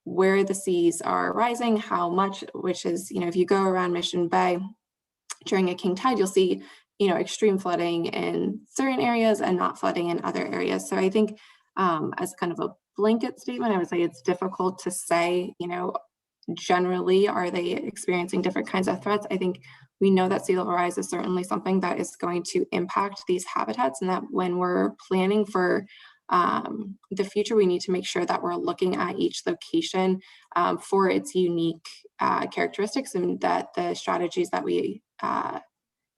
where the seas are rising, how much, which is, if you go around Mission Bay during a king tide, you'll see, extreme flooding in certain areas and not flooding in other areas. So I think as kind of a blanket statement, I would say it's difficult to say, generally, are they experiencing different kinds of threats? I think we know that sea level rise is certainly something that is going to impact these habitats, and that when we're planning for the future, we need to make sure that we're looking at each location for its unique characteristics, and that the strategies that we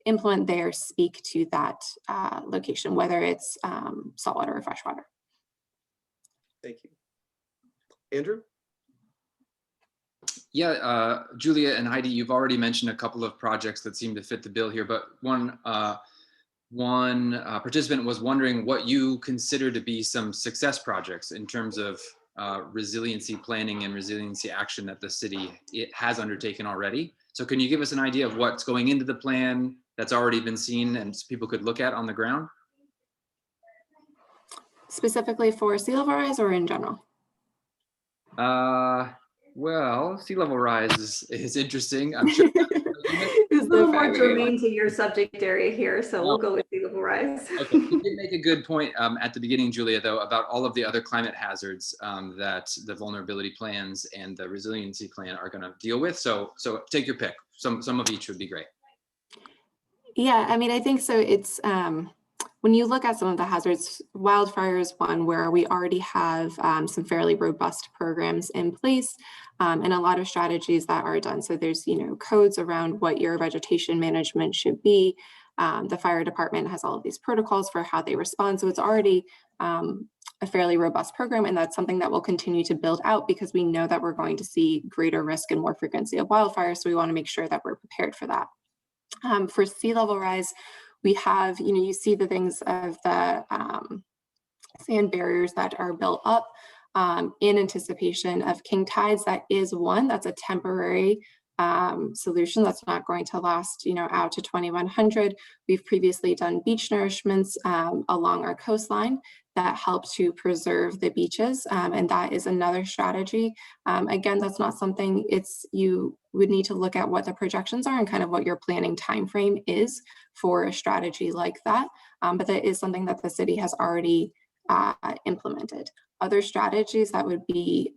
implement there speak to that location, whether it's saltwater or freshwater. Thank you. Andrew? Yeah, Julia and Heidi, you've already mentioned a couple of projects that seem to fit the bill here, but one participant was wondering what you consider to be some success projects in terms of resiliency planning and resiliency action that the city has undertaken already. So can you give us an idea of what's going into the plan that's already been seen and people could look at on the ground? Specifically for sea level rise or in general? Well, sea level rise is interesting. I'm sure. It's a little more germane to your subject area here, so we'll go with sea level rise. Okay. You did make a good point at the beginning, Julia, though, about all of the other climate hazards that the vulnerability plans and the resiliency plan are going to deal with. So take your pick. Some of each would be great. Yeah, I mean, I think so. It's when you look at some of the hazards, wildfire is one where we already have some fairly robust programs in place and a lot of strategies that are done. So there's, codes around what your vegetation management should be. The fire department has all of these protocols for how they respond. So it's already a fairly robust program, and that's something that we'll continue to build out because we know that we're going to see greater risk and more frequency of wildfires. So we want to make sure that we're prepared for that. For sea level rise, we have, you see the things of the sand barriers that are built up in anticipation of king tides. That is one, that's a temporary solution that's not going to last, out to 2100. We've previously done beach nourishments along our coastline that help to preserve the beaches, and that is another strategy. Again, that's not something, you would need to look at what the projections are and kind of what your planning time frame is for a strategy like that, but that is something that the city has already implemented. Other strategies that would be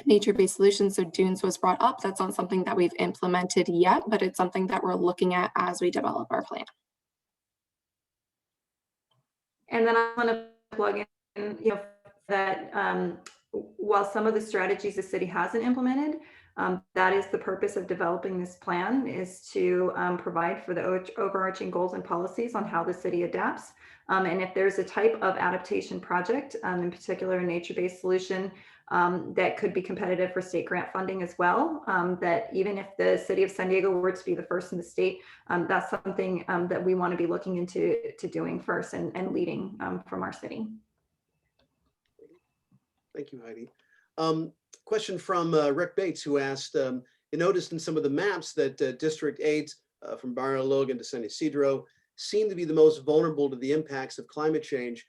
nature-based solutions. So dunes was brought up. That's not something that we've implemented yet, but it's something that we're looking at as we develop our plan. And then I want to plug in, that while some of the strategies the city hasn't implemented, That is the purpose of developing this plan, is to provide for the overarching goals and policies on how the city adapts. And if there's a type of adaptation project, in particular a nature-based solution, that could be competitive for state grant funding as well, that even if the city of San Diego were to be the first in the state, that's something that we want to be looking into doing first and leading from our city. Thank you, Heidi. Question from Rick Bates, who asked, you noticed in some of the maps that District 8 from Barrio Logan to San Isidro seem to be the most vulnerable to the impacts of climate change.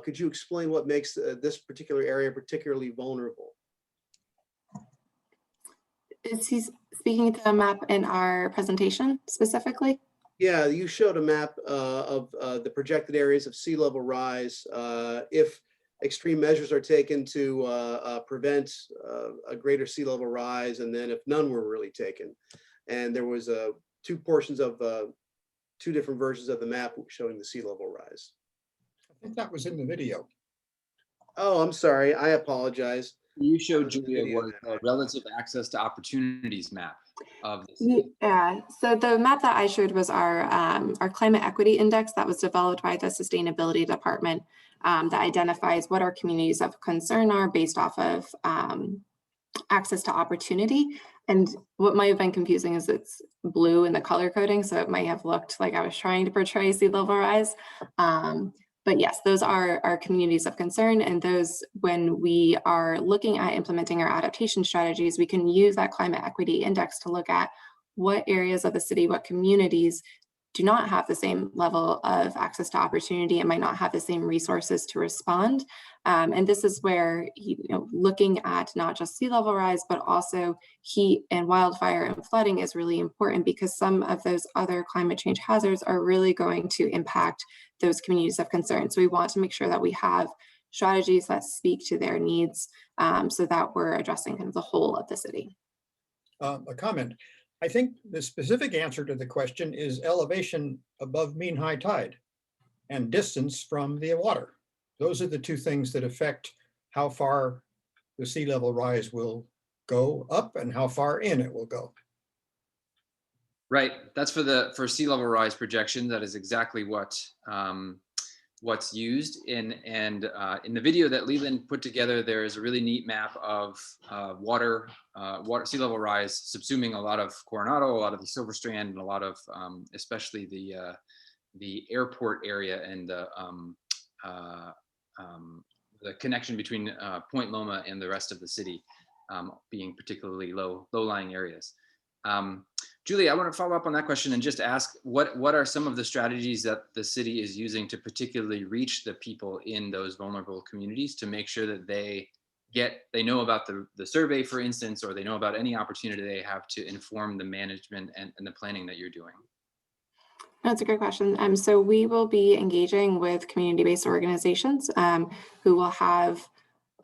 Could you explain what makes this particular area particularly vulnerable? Is he speaking to a map in our presentation specifically? Yeah, you showed a map of the projected areas of sea level rise if extreme measures are taken to prevent a greater sea level rise, and then if none were really taken. And there was two portions of two different versions of the map showing the sea level rise. I think that was in the video. Oh, I'm sorry. I apologize. You showed, Julia, was a relative access to opportunities map of this. Yeah, so the map that I showed was our climate equity index that was developed by the sustainability department that identifies what our communities of concern are based off of access to opportunity. And what might have been confusing is it's blue in the color coding, so it might have looked like I was trying to portray sea level rise. But yes, those are our communities of concern, and those, when we are looking at implementing our adaptation strategies, we can use that climate equity index to look at what areas of the city, what communities do not have the same level of access to opportunity and might not have the same resources to respond. And this is where, looking at not just sea level rise, but also heat and wildfire and flooding is really important, because some of those other climate change hazards are really going to impact those communities of concern. So we want to make sure that we have strategies that speak to their needs, so that we're addressing kind of the whole of the city. A comment. I think the specific answer to the question is elevation above mean high tide and distance from the water. Those are the two things that affect how far the sea level rise will go up and how far in it will go. Right. That's for sea level rise projection. That is exactly what's used in the video that Leland put together. There is a really neat map of water sea level rise subsuming a lot of Coronado, a lot of the Silver Strand, and a lot of especially the airport area and the connection between Point Loma and the rest of the city being particularly low-lying areas. Julie, I want to follow up on that question and just ask, what are some of the strategies that the city is using to particularly reach the people in those vulnerable communities to make sure that they know about the survey, for instance, or they know about any opportunity they have to inform the management and the planning that you're doing? That's a great question. So we will be engaging with community-based organizations who will have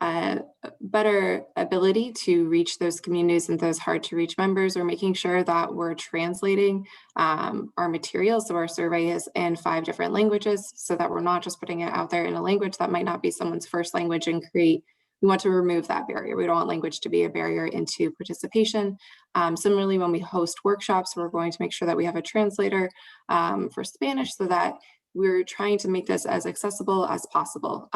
a better ability to reach those communities and those hard to reach members. We're making sure that we're translating our materials, so our survey is in 5 different languages, so that we're not just putting it out there in a language that might not be someone's first language, and we want to remove that barrier. We don't want language to be a barrier into participation. Similarly, when we host workshops, we're going to make sure that we have a translator for Spanish, so that we're trying to make this as accessible as possible,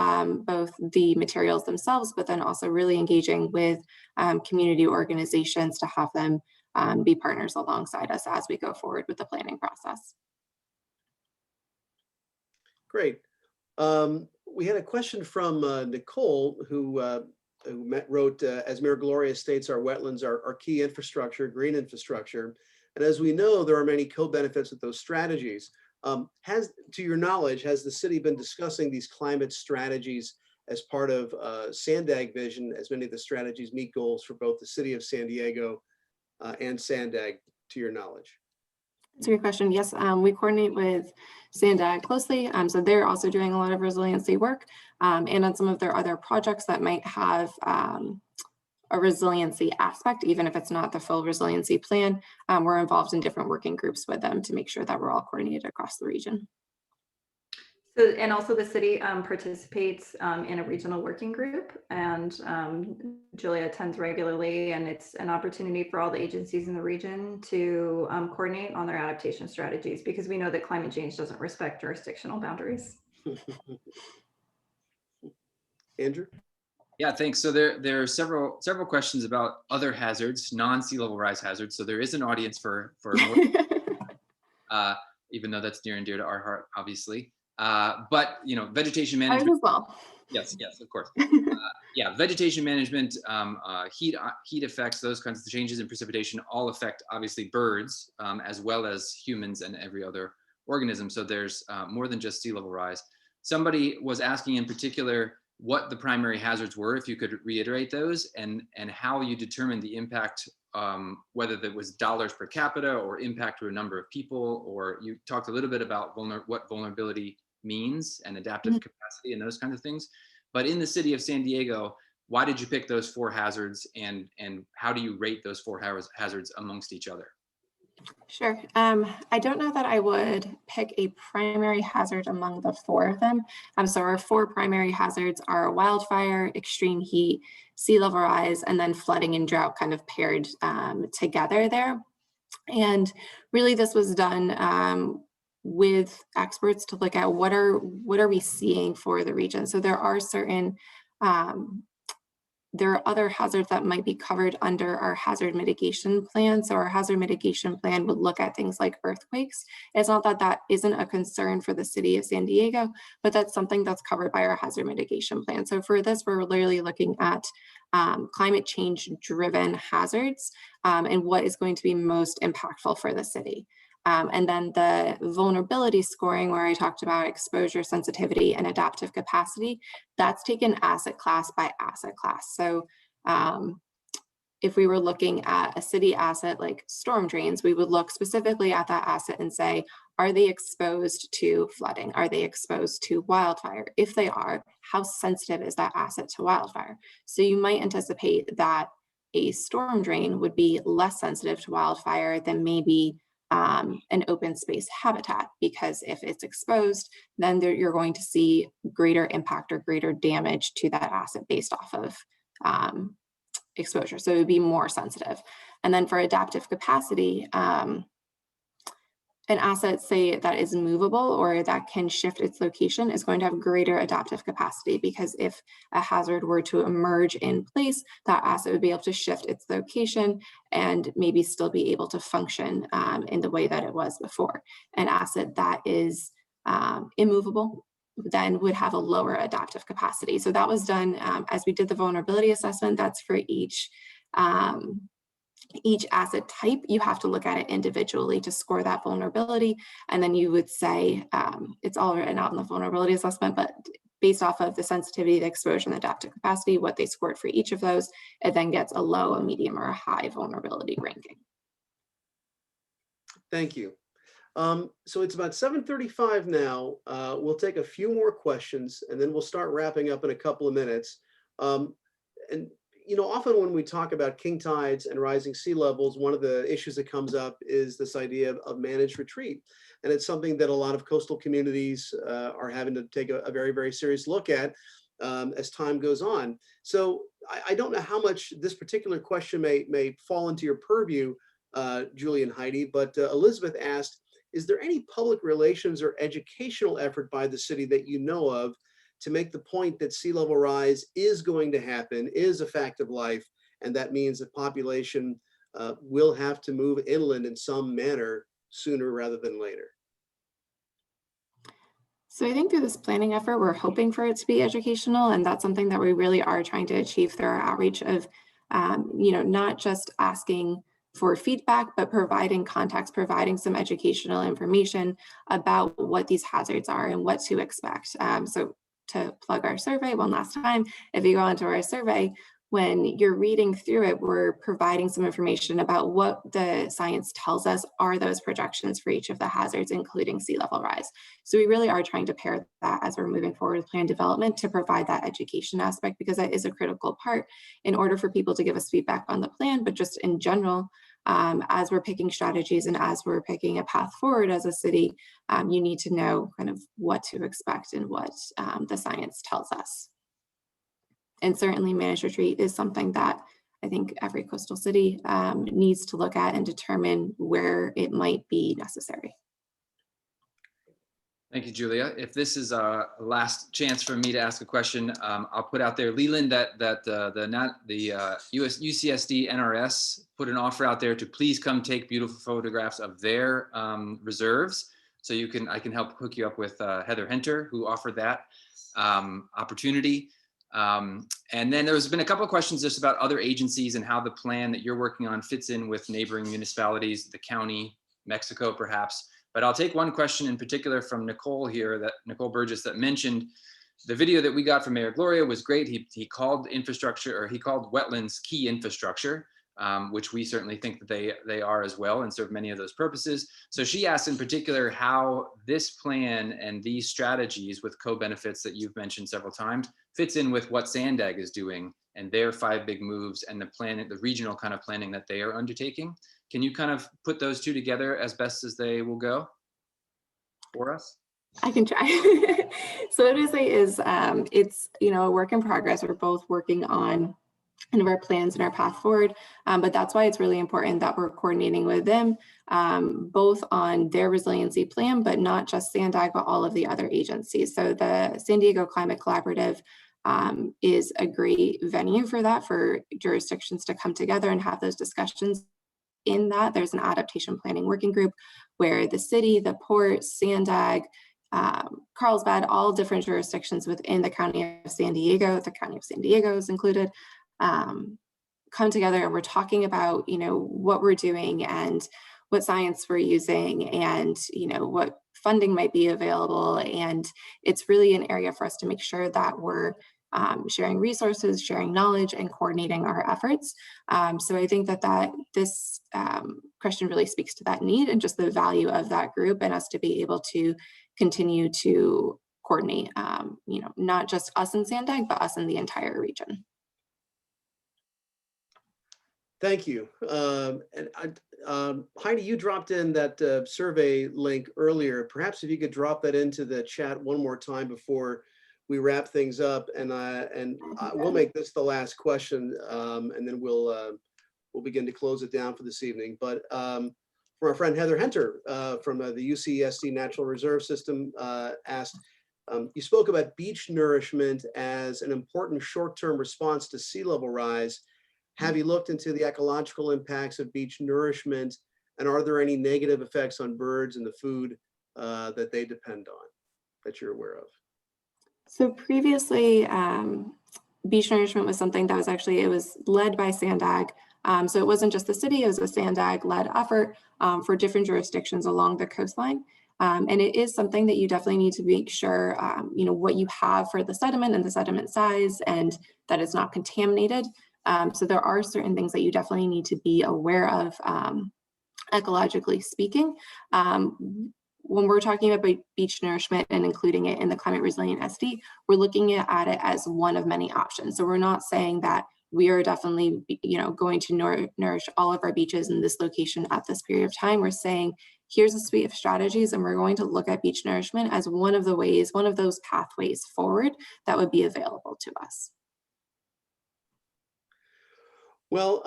both the materials themselves, but then also really engaging with community organizations to have them be partners alongside us as we go forward with the planning process. Great. We had a question from Nicole, who wrote, as Mayor Gloria states, our wetlands are key infrastructure, green infrastructure. And as we know, there are many co-benefits with those strategies. To your knowledge, has the city been discussing these climate strategies as part of SANDAG vision, as many of the strategies meet goals for both the city of San Diego and SANDAG, to your knowledge? That's a good question. Yes, we coordinate with SANDAG closely. So they're also doing a lot of resiliency work and on some of their other projects that might have a resiliency aspect, even if it's not the full resiliency plan. We're involved in different working groups with them to make sure that we're all coordinated across the region. So, and also the city participates in a regional working group, and Julia attends regularly, and it's an opportunity for all the agencies in the region to coordinate on their adaptation strategies, because we know that climate change doesn't respect jurisdictional boundaries. Andrew? Yeah, thanks. So there are several questions about other hazards, non-sea level rise hazards. So there is an audience for more, even though that's near and dear to our heart, obviously. But you know, vegetation management. As well. Yes, of course. Yeah, vegetation management, heat effects, those kinds of changes in precipitation all affect obviously birds as well as humans and every other organism. So there's more than just sea level rise. Somebody was asking in particular what the primary hazards were, if you could reiterate those, and how you determined the impact, whether that was dollars per capita or impact to a number of people, or you talked a little bit about what vulnerability means and adaptive capacity and those kinds of things. But in the city of San Diego, why did you pick those 4 hazards, and how do you rate those 4 hazards amongst each other? Sure. I don't know that I would pick a primary hazard among the 4 of them. So our 4 primary hazards are wildfire, extreme heat, sea level rise, and then flooding and drought kind of paired together there. And really this was done with experts to look at what are we seeing for the region. So there are certain there are other hazards that might be covered under our hazard mitigation plan. So our hazard mitigation plan would look at things like earthquakes. It's not that that isn't a concern for the city of San Diego, but that's something that's covered by our hazard mitigation plan. So for this, we're literally looking at climate change driven hazards and what is going to be most impactful for the city. And then the vulnerability scoring, where I talked about exposure, sensitivity, and adaptive capacity, that's taken asset class by asset class. So if we were looking at a city asset like storm drains, we would look specifically at that asset and say, are they exposed to flooding? Are they exposed to wildfire? If they are, how sensitive is that asset to wildfire? So you might anticipate that a storm drain would be less sensitive to wildfire than maybe an open space habitat, because if it's exposed, then you're going to see greater impact or greater damage to that asset based off of exposure. So it would be more sensitive. And then for adaptive capacity, an asset, say, that is movable or that can shift its location is going to have greater adaptive capacity, because if a hazard were to emerge in place, that asset would be able to shift its location and maybe still be able to function in the way that it was before. An asset that is immovable then would have a lower adaptive capacity. So that was done as we did the vulnerability assessment. That's for each asset type. You have to look at it individually to score that vulnerability. And then you would say, it's all written out in the vulnerability assessment, but based off of the sensitivity, the exposure, and the adaptive capacity, what they scored for each of those, it then gets a low, a medium, or a high vulnerability ranking. Thank you. So it's about 7:35 now. We'll take a few more questions and then we'll start wrapping up in a couple of minutes. And you know, often when we talk about king tides and rising sea levels, one of the issues that comes up is this idea of managed retreat. And it's something that a lot of coastal communities are having to take a very, very serious look at as time goes on. So I don't know how much this particular question may fall into your purview, Julie and Heidi, but Elizabeth asked, is there any public relations or educational effort by the city that you know of to make the point that sea level rise is going to happen, is a fact of life, and that means that population will have to move inland in some manner sooner rather than later? So I think through this planning effort, we're hoping for it to be educational, and that's something that we really are trying to achieve through our outreach of, not just asking for feedback, but providing context, providing some educational information about what these hazards are and what to expect. So to plug our survey one last time, if you go into our survey, when you're reading through it, we're providing some information about what the science tells us are those projections for each of the hazards, including sea level rise. So we really are trying to pair that as we're moving forward with plan development to provide that education aspect, because that is a critical part in order for people to give us feedback on the plan, but just in general, as we're picking strategies and as we're picking a path forward as a city, you need to know kind of what to expect and what the science tells us. And certainly managed retreat is something that I think every coastal city needs to look at and determine where it might be necessary. Thank you, Julia. If this is a last chance for me to ask a question, I'll put out there, Leland, that the UCSD NRS put an offer out there to please come take beautiful photographs of their reserves. So I can help hook you up with Heather Henter, who offered that opportunity. And then there's been a couple of questions just about other agencies and how the plan that you're working on fits in with neighboring municipalities, the county, Mexico, perhaps. But I'll take one question in particular from Nicole Burgess, that mentioned the video that we got from Mayor Gloria was great. He called wetlands key infrastructure, which we certainly think that they are as well and serve many of those purposes. So she asked in particular how this plan and these strategies with co-benefits that you've mentioned several times fits in with what Sandag is doing and their 5 big moves and the regional kind of planning that they are undertaking. Can you kind of put those two together as best as they will go for us? I can try. So what I say is it's a work in progress. We're both working on kind of our plans and our path forward, but that's why it's really important that we're coordinating with them, both on their resiliency plan, but not just Sandag, but all of the other agencies. So the San Diego Climate Collaborative is a great venue for that, for jurisdictions to come together and have those discussions. In that, there's an adaptation planning working group where the city, the port, Sandag, Carlsbad, all different jurisdictions within the county of San Diego, the county of San Diego is included, come together, and we're talking about, what we're doing and what science we're using and, what funding might be available. And it's really an area for us to make sure that we're sharing resources, sharing knowledge, and coordinating our efforts. So I think that this question really speaks to that need and just the value of that group and us to be able to continue to coordinate, not just us in Sandag, but us in the entire region. Thank you. Heidi, you dropped in that survey link earlier. Perhaps if you could drop that into the chat one more time before we wrap things up, and we'll make this the last question, and then we'll begin to close it down for this evening. But from our friend Heather Henter from the UCSD Natural Reserve System asked, you spoke about beach nourishment as an important short-term response to sea level rise. Have you looked into the ecological impacts of beach nourishment, and are there any negative effects on birds and the food that they depend on that you're aware of? So previously, beach nourishment was something that it was led by Sandag. So it wasn't just the city, it was a Sandag-led effort for different jurisdictions along the coastline. And it is something that you definitely need to make sure, what you have for the sediment and the sediment size, and that it's not contaminated. So there are certain things that you definitely need to be aware of, ecologically speaking. When we're talking about beach nourishment and including it in the Climate Resilient SD, we're looking at it as one of many options. So we're not saying that we are definitely, going to nourish all of our beaches in this location at this period of time. We're saying, here's a suite of strategies, and we're going to look at beach nourishment as one of those pathways forward that would be available to us. Well,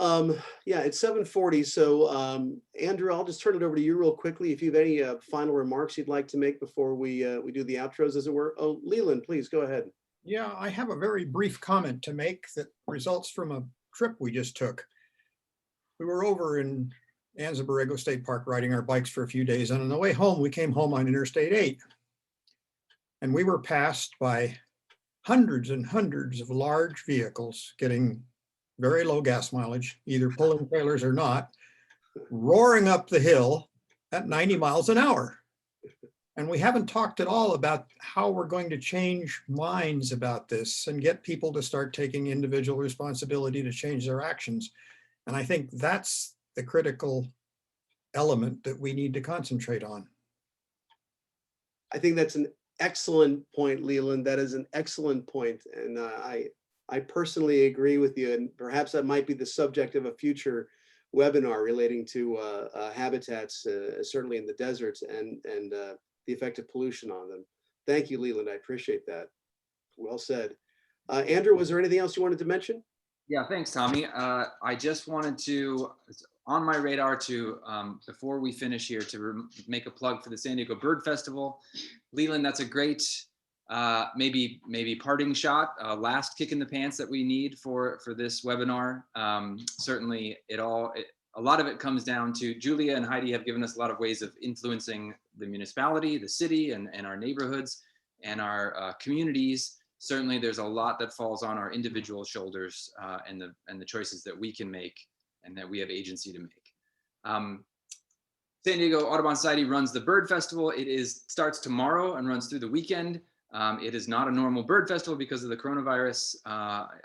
yeah, it's 7:40. So Andrew, I'll just turn it over to you real quickly. If you have any final remarks you'd like to make before we do the outros, as it were. Oh, Leland, please go ahead. Yeah, I have a very brief comment to make that results from a trip we just took. We were over in Anza Borrego State Park riding our bikes for a few days, and on the way home, we came home on Interstate 8. And we were passed by hundreds and hundreds of large vehicles getting very low gas mileage, either pulling trailers or not, roaring up the hill at 90 miles an hour. And we haven't talked at all about how we're going to change minds about this and get people to start taking individual responsibility to change their actions. And I think that's the critical element that we need to concentrate on. I think that's an excellent point, Leland. That is an excellent point. And I personally agree with you, and perhaps that might be the subject of a future webinar relating to habitats, certainly in the deserts, and the effect of pollution on them. Thank you, Leland. I appreciate that. Well said. Andrew, was there anything else you wanted to mention? Yeah, thanks, Tommy. I just wanted to, it's on my radar to, before we finish here, to make a plug for the San Diego Bird Festival. Leland, that's a great, maybe parting shot, last kick in the pants that we need for this webinar. Certainly a lot of it comes down to Julia and Heidi have given us a lot of ways of influencing the municipality, the city, and our neighborhoods and our communities. Certainly there's a lot that falls on our individual shoulders and the choices that we can make and that we have agency to make. San Diego Audubon Society runs the Bird Festival. It starts tomorrow and runs through the weekend. It is not a normal bird festival because of the coronavirus,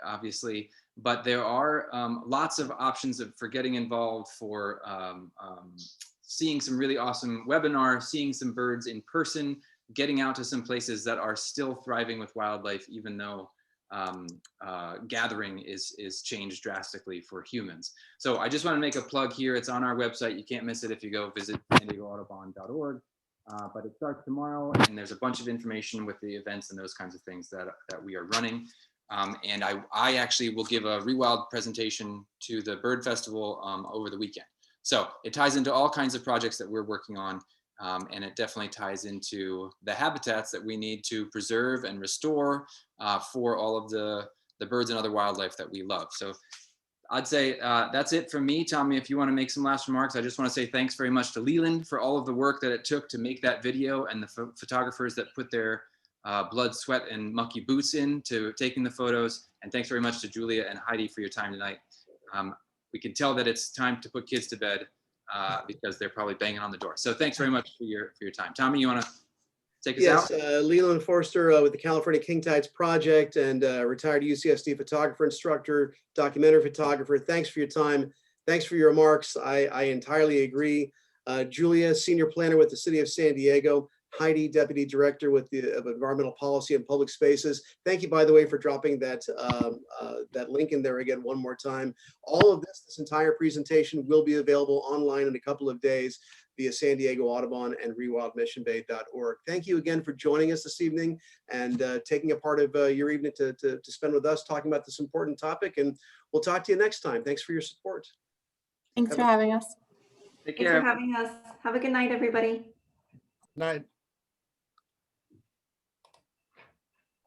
obviously, but there are lots of options for getting involved, for seeing some really awesome webinars, seeing some birds in person, getting out to some places that are still thriving with wildlife, even though gathering is changed drastically for humans. So I just want to make a plug here. It's on our website. You can't miss it if you go visit sandiegoaudubon.org. But it starts tomorrow, and there's a bunch of information with the events and those kinds of things that we are running. And I actually will give a Rewild presentation to the Bird Festival over the weekend. So it ties into all kinds of projects that we're working on. And it definitely ties into the habitats that we need to preserve and restore for all of the birds and other wildlife that we love. So I'd say that's it from me. Tommy, if you want to make some last remarks, I just want to say thanks very much to Leland for all of the work that it took to make that video, and the photographers that put their blood, sweat, and mucky boots into taking the photos. And thanks very much to Julia and Heidi for your time tonight. We can tell that it's time to put kids to bed because they're probably banging on the door. So thanks very much for your time. Tommy, you want to take us out? Yes, Leland Foerster with the California King Tides Project, and retired UCSD photographer, instructor, documentary photographer. Thanks for your time. Thanks for your remarks. I entirely agree. Julia, senior planner with the City of San Diego. Heidi, deputy director with the Environmental Policy and Public Spaces. Thank you, by the way, for dropping that that link in there again one more time. All of this entire presentation will be available online in a couple of days via San Diego Audubon and rewildmissionbay.org. Thank you again for joining us this evening and taking a part of your evening to spend with us talking about this important topic. And we'll talk to you next time. Thanks for your support. Thanks for having us. Take care. Thanks for having us. Have a good night, everybody. Night.